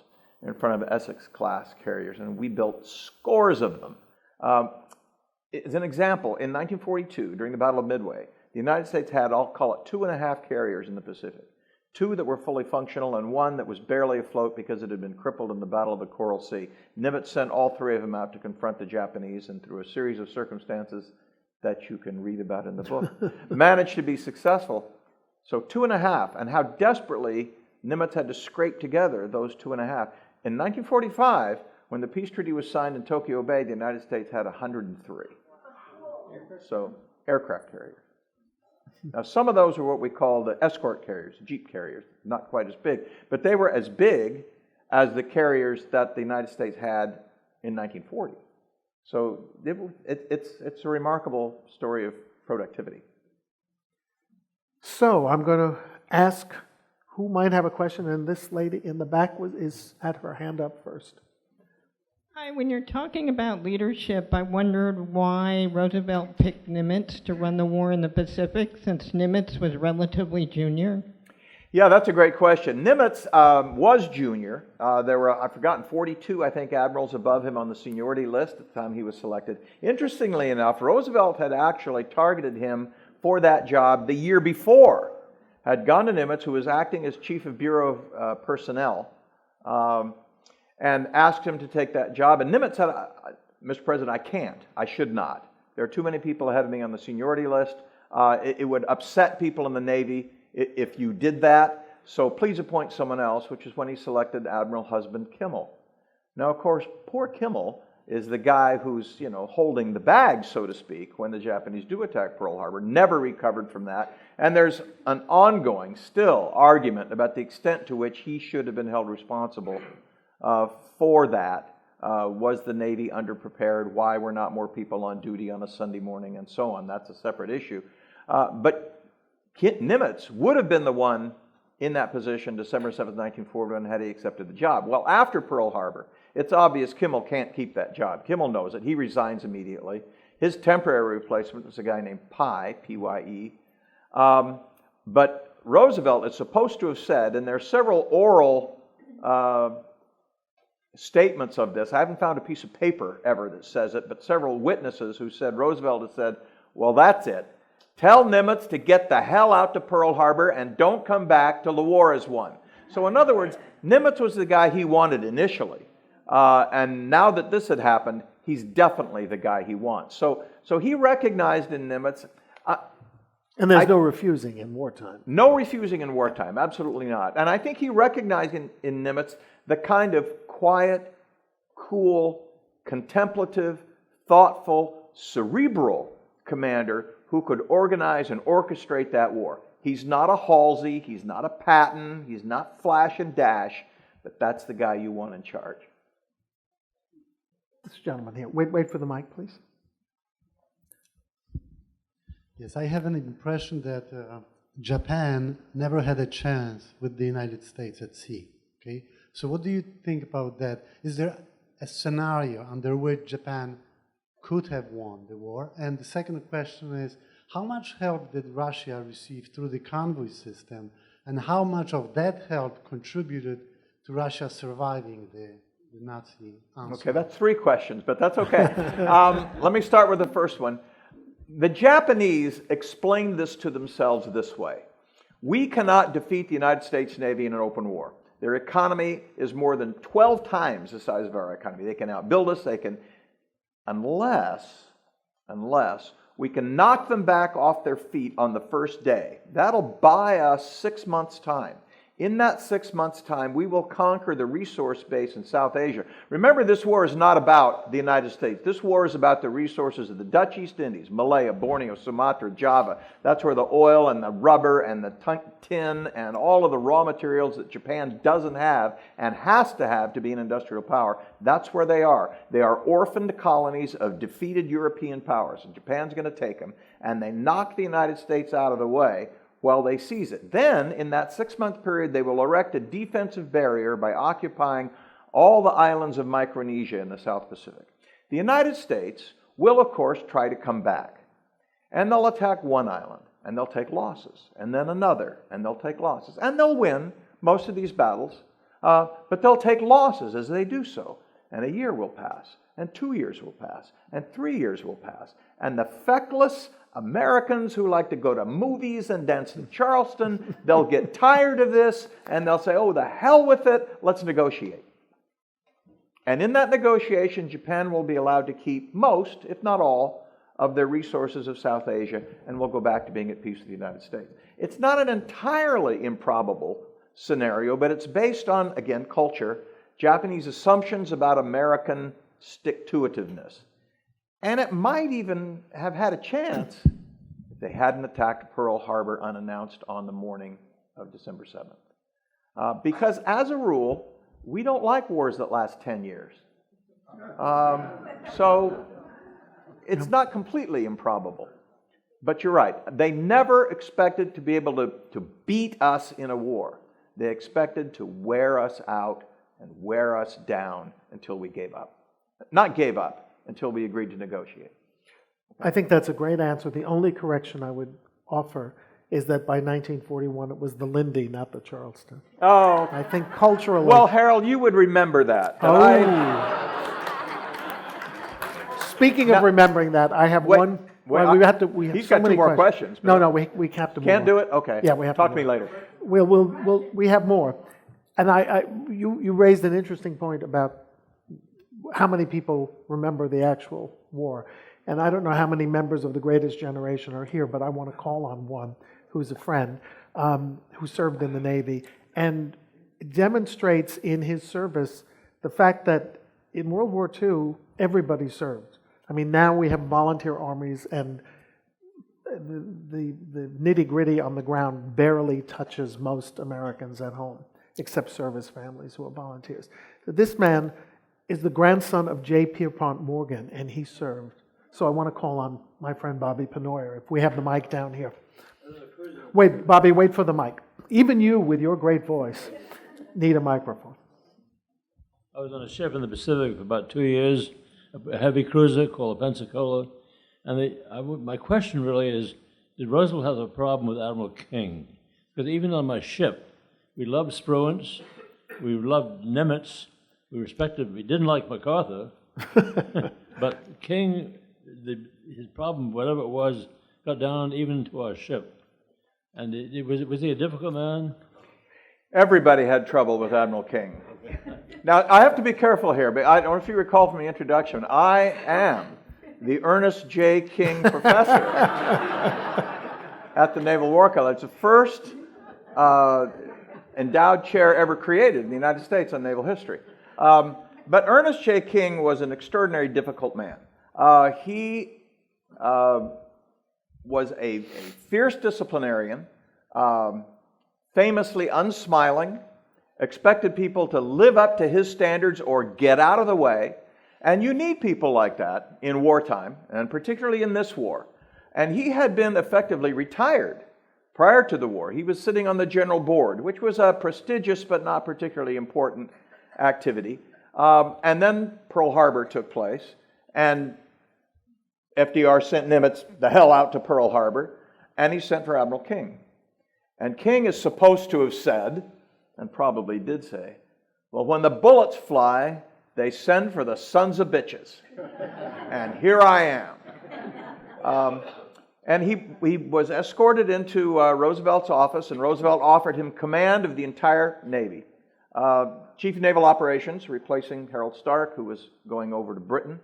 S2: in front of Essex-class carriers, and we built scores of them. As an example, in 1942, during the Battle of Midway, the United States had, I'll call it, 2.5 carriers in the Pacific. 2 that were fully functional and 1 that was barely afloat because it had been crippled in the Battle of the Coral Sea. Nimitz sent all 3 of them out to confront the Japanese, and through a series of circumstances that you can read about in the book, managed to be successful. So 2.5, and how desperately Nimitz had to scrape together those 2.5. In 1945, when the peace treaty was signed in Tokyo Bay, the United States had 103. So, aircraft carriers. Now, some of those are what we call the escort carriers, jeep carriers, not quite as big, but they were as big as the carriers that the United States had in 1940. So it's a remarkable story of productivity.
S1: So I'm going to ask who might have a question, and this lady in the back had her hand up first.
S3: Hi, when you're talking about leadership, I wondered why Roosevelt picked Nimitz to run the war in the Pacific, since Nimitz was relatively junior.
S2: Yeah, that's a great question. Nimitz was junior. There were, I've forgotten, 42, I think, admirals above him on the seniority list at the time he was selected. Interestingly enough, Roosevelt had actually targeted him for that job the year before. Had gone to Nimitz, who was acting as chief of Bureau of Personnel, and asked him to take that job. And Nimitz said, Mr. President, I can't. I should not. There are too many people ahead of me on the seniority list. It would upset people in the Navy if you did that, so please appoint someone else, which is when he selected Admiral Husband Kimmel. Now, of course, poor Kimmel is the guy who's, holding the bag, so to speak, when the Japanese do attack Pearl Harbor, never recovered from that, and there's an ongoing, still, argument about the extent to which he should have been held responsible for that. Was the Navy underprepared? Why were not more people on duty on a Sunday morning, and so on? That's a separate issue. But Nimitz would have been the one in that position December 7th, 1941, had he accepted the job. Well, after Pearl Harbor, it's obvious Kimmel can't keep that job. Kimmel knows it. He resigns immediately. His temporary replacement was a guy named Pye, P-Y-E. But Roosevelt is supposed to have said, and there are several oral statements of this. I haven't found a piece of paper ever that says it, but several witnesses who said Roosevelt has said, well, that's it. Tell Nimitz to get the hell out to Pearl Harbor and don't come back till the war is won. So in other words, Nimitz was the guy he wanted initially. And now that this had happened, he's definitely the guy he wants. So he recognized in Nimitz...
S1: And there's no refusing in wartime.
S2: No refusing in wartime, absolutely not. And I think he recognized in Nimitz the kind of quiet, cool, contemplative, thoughtful, cerebral commander who could organize and orchestrate that war. He's not a Halsey, he's not a Patton, he's not flash and dash, but that's the guy you want in charge.
S1: This gentleman here. Wait for the mic, please.
S4: Yes, I have an impression that Japan never had a chance with the United States at sea. Okay, so what do you think about that? Is there a scenario under which Japan could have won the war? And the second question is, how much help did Russia receive through the convoy system, and how much of that help contributed to Russia surviving the Nazi onslaught?
S2: Okay, that's three questions, but that's okay. Let me start with the first one. The Japanese explained this to themselves this way. We cannot defeat the United States Navy in an open war. Their economy is more than 12 times the size of our economy. They can outbuild us, unless we can knock them back off their feet on the first day. That'll buy us 6 months' time. In that 6 months' time, we will conquer the resource base in South Asia. Remember, this war is not about the United States. This war is about the resources of the Dutch East Indies, Malaya, Borneo, Sumatra, Java. That's where the oil and the rubber and the tin and all of the raw materials that Japan doesn't have and has to have to be an industrial power, that's where they are. They are orphaned colonies of defeated European powers, and Japan's going to take them, and they knock the United States out of the way while they seize it. Then, in that 6-month period, they will erect a defensive barrier by occupying all the islands of Micronesia in the South Pacific. The United States will, of course, try to come back. And they'll attack one island, and they'll take losses, and then another, and they'll take losses. And they'll win most of these battles, but they'll take losses as they do so. And a year will pass, and 2 years will pass, and 3 years will pass. And the feckless Americans who like to go to movies and dance in Charleston, they'll get tired of this, and they'll say, oh, the hell with it, let's negotiate. And in that negotiation, Japan will be allowed to keep most, if not all, of their resources of South Asia, and we'll go back to being at peace with the United States. It's not an entirely improbable scenario, but it's based on, again, culture, Japanese assumptions about American stick-to-itiveness. And it might even have had a chance if they hadn't attacked Pearl Harbor unannounced on the morning of December 7th. Because as a rule, we don't like wars that last 10 years. So it's not completely improbable. But you're right. They never expected to be able to beat us in a war. They expected to wear us out and wear us down until we gave up. Not gave up, until we agreed to negotiate.
S1: I think that's a great answer. The only correction I would offer is that by 1941 it was the Lindy, not the Charleston.
S2: Oh,
S1: I think culturally.
S2: well, Harold, you would remember that.
S1: Speaking of remembering that, I have
S2: Wait,
S1: one.
S2: wait,
S1: well, we have to. We have
S2: he's
S1: so
S2: got two
S1: many
S2: more questions, but-
S1: No, no, we have to.
S2: Can't
S1: move
S2: do
S1: on.
S2: it? Okay.
S1: Yeah, we have.
S2: Talk
S1: to
S2: to me
S1: move on.
S2: later.
S1: We have more, and you raised an interesting point about how many people remember the actual war, and I don't know how many members of the Greatest Generation are here, but I want to call on one who's a friend who served in the Navy and demonstrates in his service the fact that in World War II everybody served. I mean, now we have volunteer armies, and the nitty-gritty on the ground barely touches most Americans at home, except service families who are volunteers. So this man is the grandson of J. Pierpont Morgan, and he served. So I want to call on my friend Bobby Penoyer, if we have the mic down here. Wait, Bobby, wait for the mic. Even you, with your great voice, need a microphone.
S5: I was on a ship in the Pacific for about 2 years, a heavy cruiser called the Pensacola. And my question really is, did Roosevelt have a problem with Admiral King? Because even on my ship, we loved Spruance, we loved Nimitz, we didn't like MacArthur, but King, his problem, whatever it was, got down even to our ship. And was he a difficult man?
S2: Everybody had trouble with Admiral King. Now, I have to be careful here, but I don't know if you recall from the introduction, I am the Ernest J. King Professor at the Naval War College. It's the first endowed chair ever created in the United States on naval history. But Ernest J. King was an extraordinary difficult man. He was a fierce disciplinarian, famously unsmiling, expected people to live up to his standards or get out of the way. And you need people like that in wartime, and particularly in this war. And he had been effectively retired prior to the war. He was sitting on the General Board, which was a prestigious but not particularly important activity. And then Pearl Harbor took place, and FDR sent Nimitz the hell out to Pearl Harbor, and he sent for Admiral King. And King is supposed to have said, and probably did say, well, when the bullets fly, they send for the sons of bitches. And here I am. And he was escorted into Roosevelt's office, and Roosevelt offered him command of the entire Navy. Chief of Naval Operations, replacing Harold Stark, who was going over to Britain,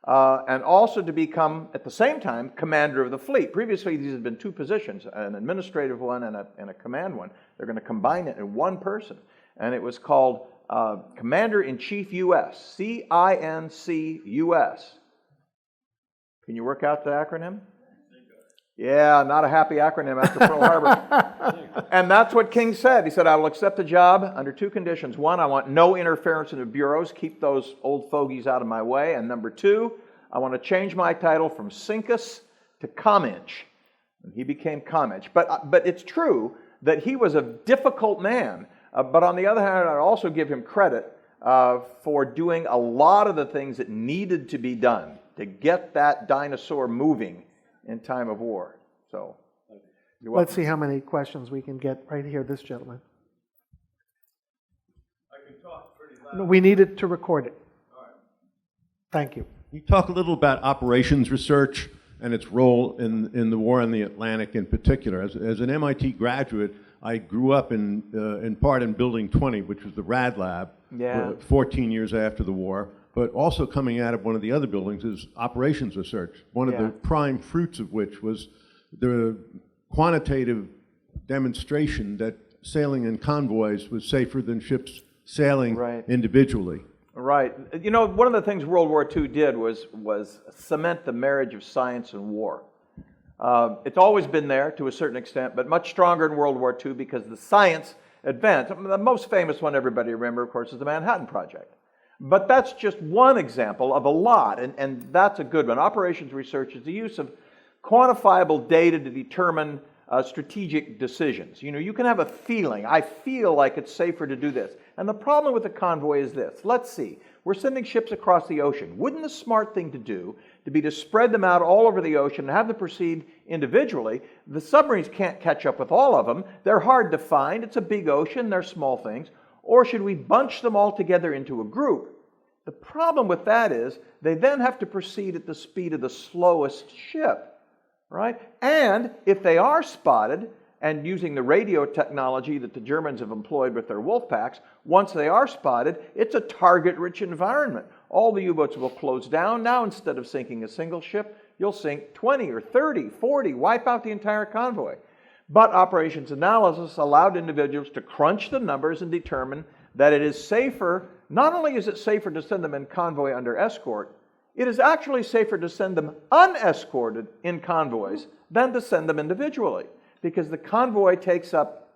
S2: and also to become, at the same time, commander of the fleet. Previously, these had been two positions, an administrative one and a command one. They're going to combine it in one person. And it was called Commander-in-Chief U.S., CINC-US. Can you work out the acronym? Yeah, not a happy acronym after Pearl Harbor. And that's what King said. He said, I will accept the job under two conditions. One, I want no interference in the bureaus. Keep those old fogies out of my way. And number two, I want to change my title from Cincus to Comminch. And he became Comminch. But it's true that he was a difficult man. But on the other hand, I'd also give him credit for doing a lot of the things that needed to be done to get that dinosaur moving in time of war. So, you're welcome.
S1: Let's see how many questions we can get right here, this gentleman.
S6: I can talk pretty loud.
S1: No, we needed to record it.
S6: All right.
S1: Thank you.
S6: You talk a little about operations research and its role in the war in the Atlantic in particular. As an MIT graduate, I grew up in part in Building 20, which was the RAD lab, 14 years after the war. But also coming out of one of the other buildings is operations research, one of the prime fruits of which was the quantitative demonstration that sailing in convoys was safer than ships sailing individually.
S2: Right. You know, one of the things World War II did was cement the marriage of science and war. It's always been there to a certain extent, but much stronger in World War II because the science advanced. The most famous one everybody remembers, of course, is the Manhattan Project. But that's just one example of a lot, and that's a good one. Operations research is the use of quantifiable data to determine strategic decisions. You know, you can have a feeling, I feel like it's safer to do this. And the problem with the convoy is this. Let's see. We're sending ships across the ocean. Wouldn't the smart thing to do be to spread them out all over the ocean and have them proceed individually? The submarines can't catch up with all of them. They're hard to find. It's a big ocean. They're small things. Or should we bunch them all together into a group? The problem with that is they then have to proceed at the speed of the slowest ship, right? And if they are spotted, and using the radio technology that the Germans have employed with their wolf packs, once they are spotted, it's a target-rich environment. All the U-boats will close down. Now, instead of sinking a single ship, you'll sink 20 or 30, 40, wipe out the entire convoy. But operations analysis allowed individuals to crunch the numbers and determine that it is safer, not only is it safer to send them in convoy under escort, it is actually safer to send them unescorted in convoys than to send them individually. Because the convoy takes up,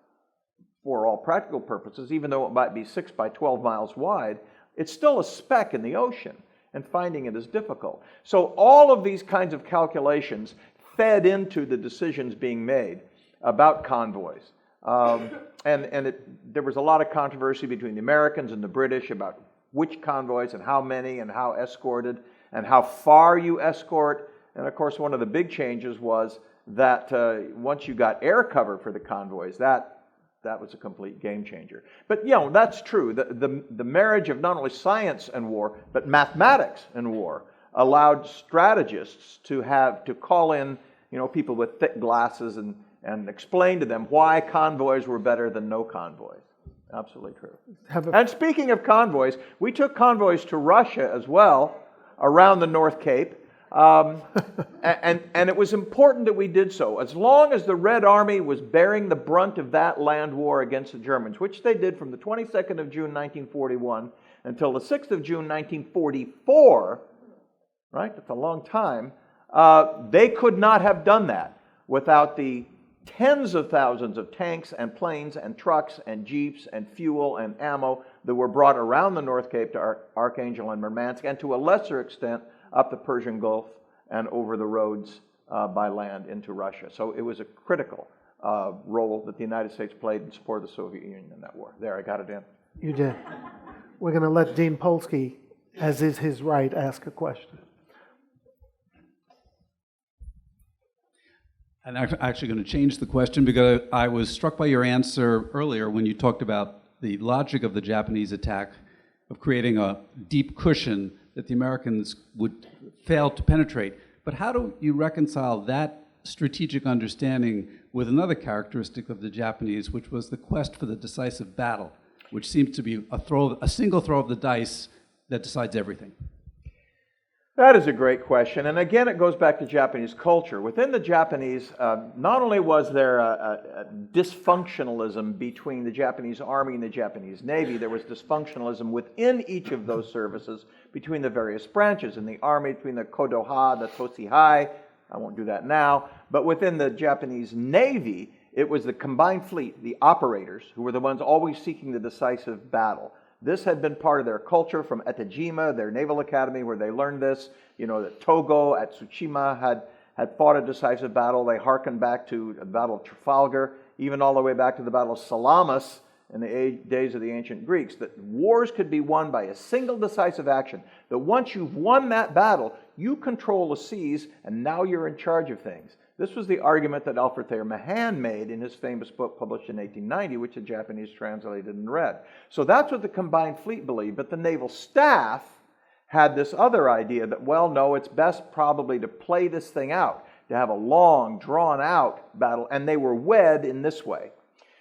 S2: for all practical purposes, even though it might be 6 by 12 miles wide, it's still a speck in the ocean, and finding it is difficult. So all of these kinds of calculations fed into the decisions being made about convoys. There was a lot of controversy between the Americans and the British about which convoys and how many and how escorted and how far you escort. And of course, one of the big changes was that once you got air cover for the convoys, that was a complete game changer. But that's true. The marriage of not only science and war, but mathematics and war allowed strategists to call in people with thick glasses and explain to them why convoys were better than no convoys. Absolutely true. And speaking of convoys, we took convoys to Russia as well, around the North Cape. And it was important that we did so. As long as the Red Army was bearing the brunt of that land war against the Germans, which they did from the 22nd of June 1941 until the 6th of June 1944, right? That's a long time. They could not have done that without the tens of thousands of tanks and planes and trucks and jeeps and fuel and ammo that were brought around the North Cape to Archangel and Murmansk, and to a lesser extent up the Persian Gulf and over the roads by land into Russia. So it was a critical role that the United States played in support of the Soviet Union in that war. There, I got it in.
S1: You did. We're going to let Dean Polsky, as is his right, ask a question.
S7: And I'm actually going to change the question because I was struck by your answer earlier when you talked about the logic of the Japanese attack of creating a deep cushion that the Americans would fail to penetrate. But how do you reconcile that strategic understanding with another characteristic of the Japanese, which was the quest for the decisive battle, which seems to be a single throw of the dice that decides everything?
S2: That is a great question. And again, it goes back to Japanese culture. Within the Japanese, not only was there a dysfunctionalism between the Japanese Army and the Japanese Navy, there was dysfunctionalism within each of those services between the various branches. In the Army, between the Kodoha, the Tosihai, I won't do that now, but within the Japanese Navy, it was the combined fleet, the operators, who were the ones always seeking the decisive battle. This had been part of their culture from Etajima, their naval academy, where they learned this. That Togo at Tsushima had fought a decisive battle. They hearkened back to the Battle of Trafalgar, even all the way back to the Battle of Salamis in the days of the ancient Greeks, that wars could be won by a single decisive action. That once you've won that battle, you control the seas, and now you're in charge of things. This was the argument that Alfred Thayer Mahan made in his famous book published in 1890, which the Japanese translated and read. So that's what the combined fleet believed. But the naval staff had this other idea that, well, no, it's best probably to play this thing out, to have a long, drawn-out battle. And they were wed in this way.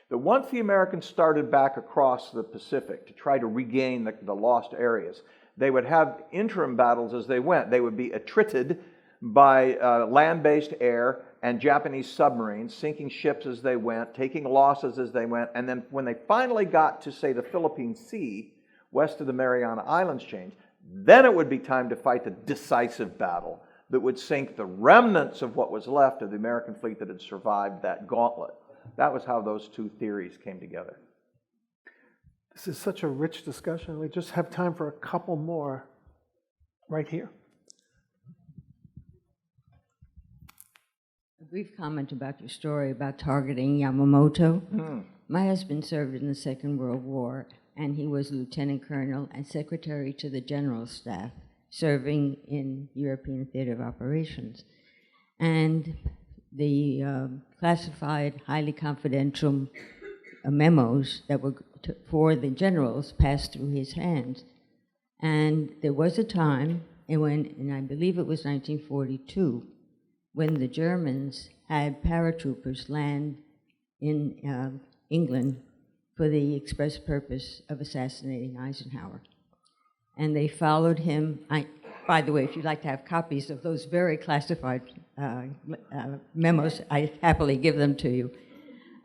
S2: That once the Americans started back across the Pacific to try to regain the lost areas, they would have interim battles as they went. They would be attrited by land-based air and Japanese submarines, sinking ships as they went, taking losses as they went, and then when they finally got to, say, the Philippine Sea, west of the Mariana Islands chain, then it would be time to fight the decisive battle that would sink the remnants of what was left of the American fleet that had survived that gauntlet. That was how those two theories came together.
S1: This is such a rich discussion. We just have time for a couple more right here.
S8: A brief comment about your story about targeting Yamamoto. My husband served in the Second World War, and he was lieutenant colonel and secretary to the general staff, serving in European theater of operations. And the classified, highly confidential memos that were for the generals passed through his hands. And there was a time, and I believe it was 1942, when the Germans had paratroopers land in England for the express purpose of assassinating Eisenhower. And they followed him. By the way, if you'd like to have copies of those very classified memos, I happily give them to you.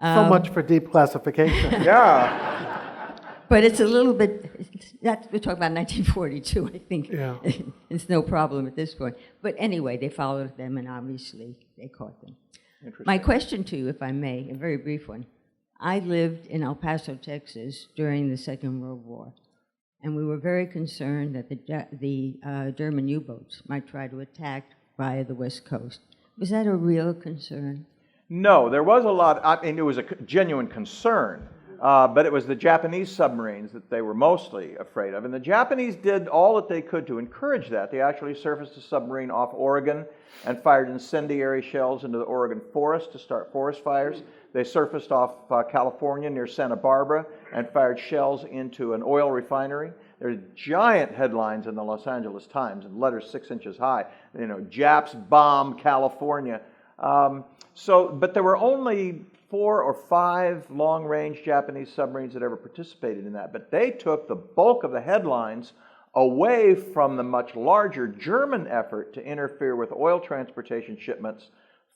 S1: So much for deep classification.
S2: Yeah.
S8: But it's a little bit, we're talking about 1942, I think.
S1: Yeah.
S8: It's no problem at this point. But anyway, they followed them, and obviously they caught them. My question to you, if I may, a very brief one. I lived in El Paso, Texas during the Second World War, and we were very concerned that the German U-boats might try to attack via the West Coast. Was that a real concern?
S2: No, there was a lot, I mean, it was a genuine concern, but it was the Japanese submarines that they were mostly afraid of. And the Japanese did all that they could to encourage that. They actually surfaced a submarine off Oregon and fired incendiary shells into the Oregon forest to start forest fires. They surfaced off California near Santa Barbara and fired shells into an oil refinery. There's giant headlines in the Los Angeles Times, in letters 6 inches high. You know, Japs bomb California. But there were only 4 or 5 long-range Japanese submarines that ever participated in that. But they took the bulk of the headlines away from the much larger German effort to interfere with oil transportation shipments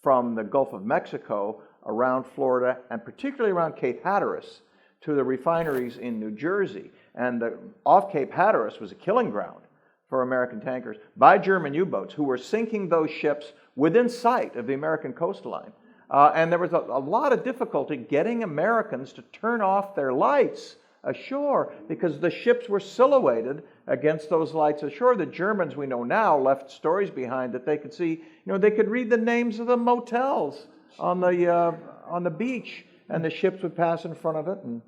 S2: from the Gulf of Mexico around Florida, and particularly around Cape Hatteras, to the refineries in New Jersey. And off Cape Hatteras was a killing ground for American tankers by German U-boats who were sinking those ships within sight of the American coastline. And there was a lot of difficulty getting Americans to turn off their lights ashore because the ships were silhouetted against those lights ashore. The Germans, we know now, left stories behind that they could see, you know, they could read the names of the motels on the beach, and the ships would pass in front of it. And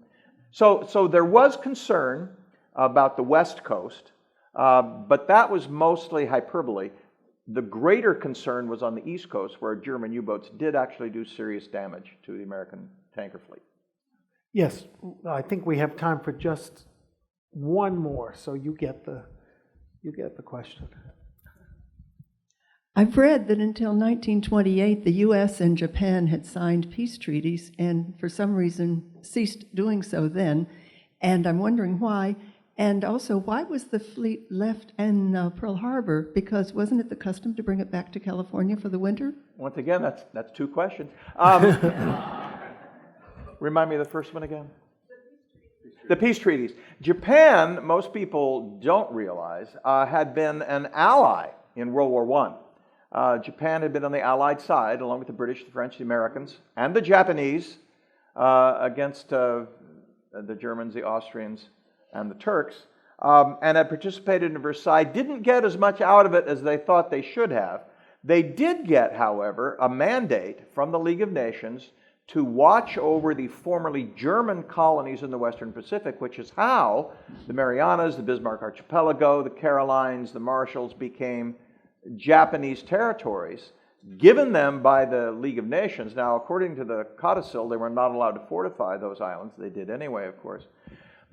S2: so there was concern about the West Coast, but that was mostly hyperbole. The greater concern was on the East Coast, where German U-boats did actually do serious damage to the American tanker fleet.
S1: Yes, I think we have time for just one more, so you get the question.
S9: I've read that until 1928, the U.S. and Japan had signed peace treaties and for some reason ceased doing so then. And I'm wondering why. And also, why was the fleet left in Pearl Harbor? Because wasn't it the custom to bring it back to California for the winter?
S2: Once again, that's 2 questions. Remind me of the first one again. The peace treaties. Japan, most people don't realize, had been an ally in World War I. Japan had been on the Allied side, along with the British, the French, the Americans, and the Japanese, against the Germans, the Austrians, and the Turks, and had participated in Versailles. Didn't get as much out of it as they thought they should have. They did get, however, a mandate from the League of Nations to watch over the formerly German colonies in the Western Pacific, which is how the Marianas, the Bismarck Archipelago, the Carolines, the Marshalls became Japanese territories, given them by the League of Nations. Now, according to the codicil, they were not allowed to fortify those islands. They did anyway, of course.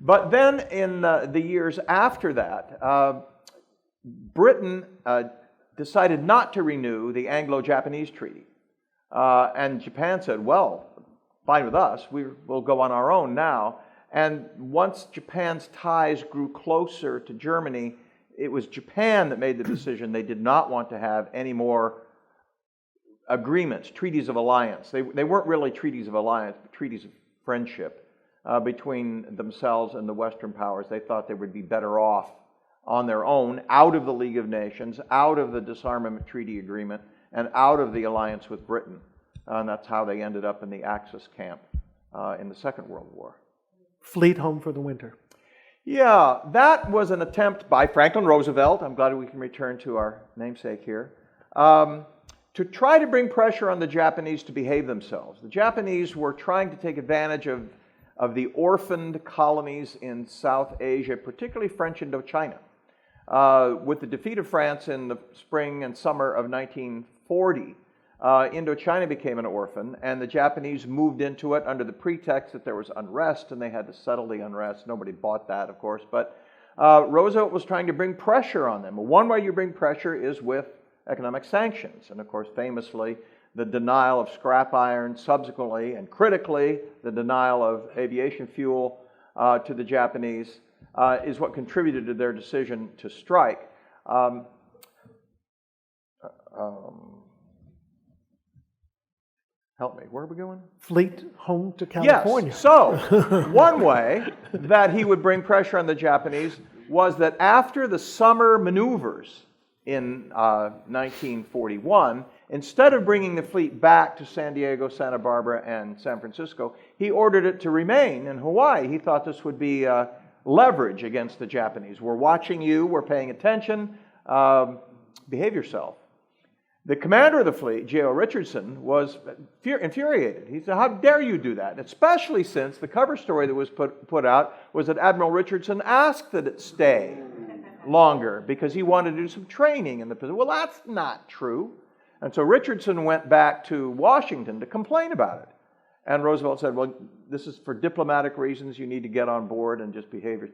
S2: But then in the years after that, Britain decided not to renew the Anglo-Japanese Treaty. And Japan said, well, fine with us, we'll go on our own now. And once Japan's ties grew closer to Germany, it was Japan that made the decision they did not want to have any more agreements, treaties of alliance. They weren't really treaties of alliance, but treaties of friendship between themselves and the Western powers. They thought they would be better off on their own, out of the League of Nations, out of the Disarmament Treaty Agreement, and out of the alliance with Britain. And that's how they ended up in the Axis camp in the Second World War.
S1: Fleet home for the winter.
S2: Yeah, that was an attempt by Franklin Roosevelt, I'm glad we can return to our namesake here, to try to bring pressure on the Japanese to behave themselves. The Japanese were trying to take advantage of of the orphaned colonies in South Asia, particularly French Indochina. With the defeat of France in the spring and summer of 1940, Indochina became an orphan, and the Japanese moved into it under the pretext that there was unrest, and they had to settle the unrest. Nobody bought that, of course, but Roosevelt was trying to bring pressure on them. One way you bring pressure is with economic sanctions, and of course, famously, the denial of scrap iron, subsequently and critically, the denial of aviation fuel to the Japanese is what contributed to their decision to strike. Help me, where are we going?
S1: Fleet home to California.
S2: Yes, so one way that he would bring pressure on the Japanese was that after the summer maneuvers in 1941, instead of bringing the fleet back to San Diego, Santa Barbara, and San Francisco, he ordered it to remain in Hawaii. He thought this would be leverage against the Japanese. We're watching you, we're paying attention, behave yourself. The commander of the fleet, J.O. Richardson, was infuriated. He said, how dare you do that? Especially since the cover story that was put out was that Admiral Richardson asked that it stay longer because he wanted to do some training in the position. Well, that's not true. And so Richardson went back to Washington to complain about it. And Roosevelt said, well, this is for diplomatic reasons. You need to get on board and just behave.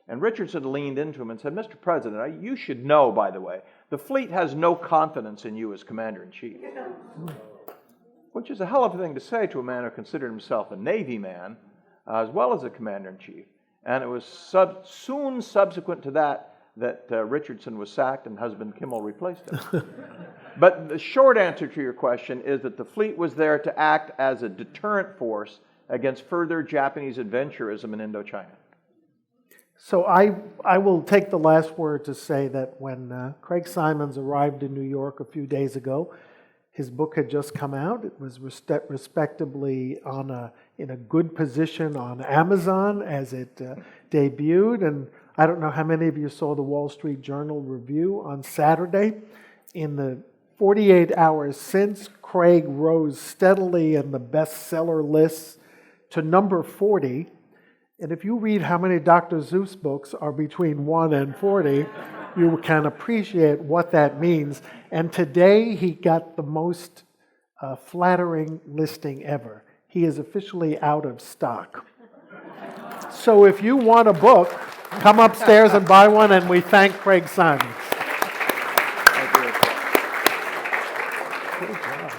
S2: And Richardson leaned into him and said, Mr. President, you should know, by the way, the fleet has no confidence in you as Commander-in-Chief. Which is a hell of a thing to say to a man who considered himself a Navy man, as well as a Commander-in-Chief. And it was soon subsequent to that Richardson was sacked and husband Kimmel replaced him. But the short answer to your question is that the fleet was there to act as a deterrent force against further Japanese adventurism in Indochina.
S1: So I will take the last word to say that when Craig Simons arrived in New York a few days ago, his book had just come out. It was respectably in a good position on Amazon as it debuted. And I don't know how many of you saw the Wall Street Journal review on Saturday. In the 48 hours since, Craig rose steadily in the bestseller lists to number 40. And if you read how many Dr. Seuss books are between 1 and 40, you can appreciate what that means. And today he got the most flattering listing ever. He is officially out of stock. So if you want a book, come upstairs and buy one, and we thank Craig Simons.
S2: Thank you.
S1: Good job.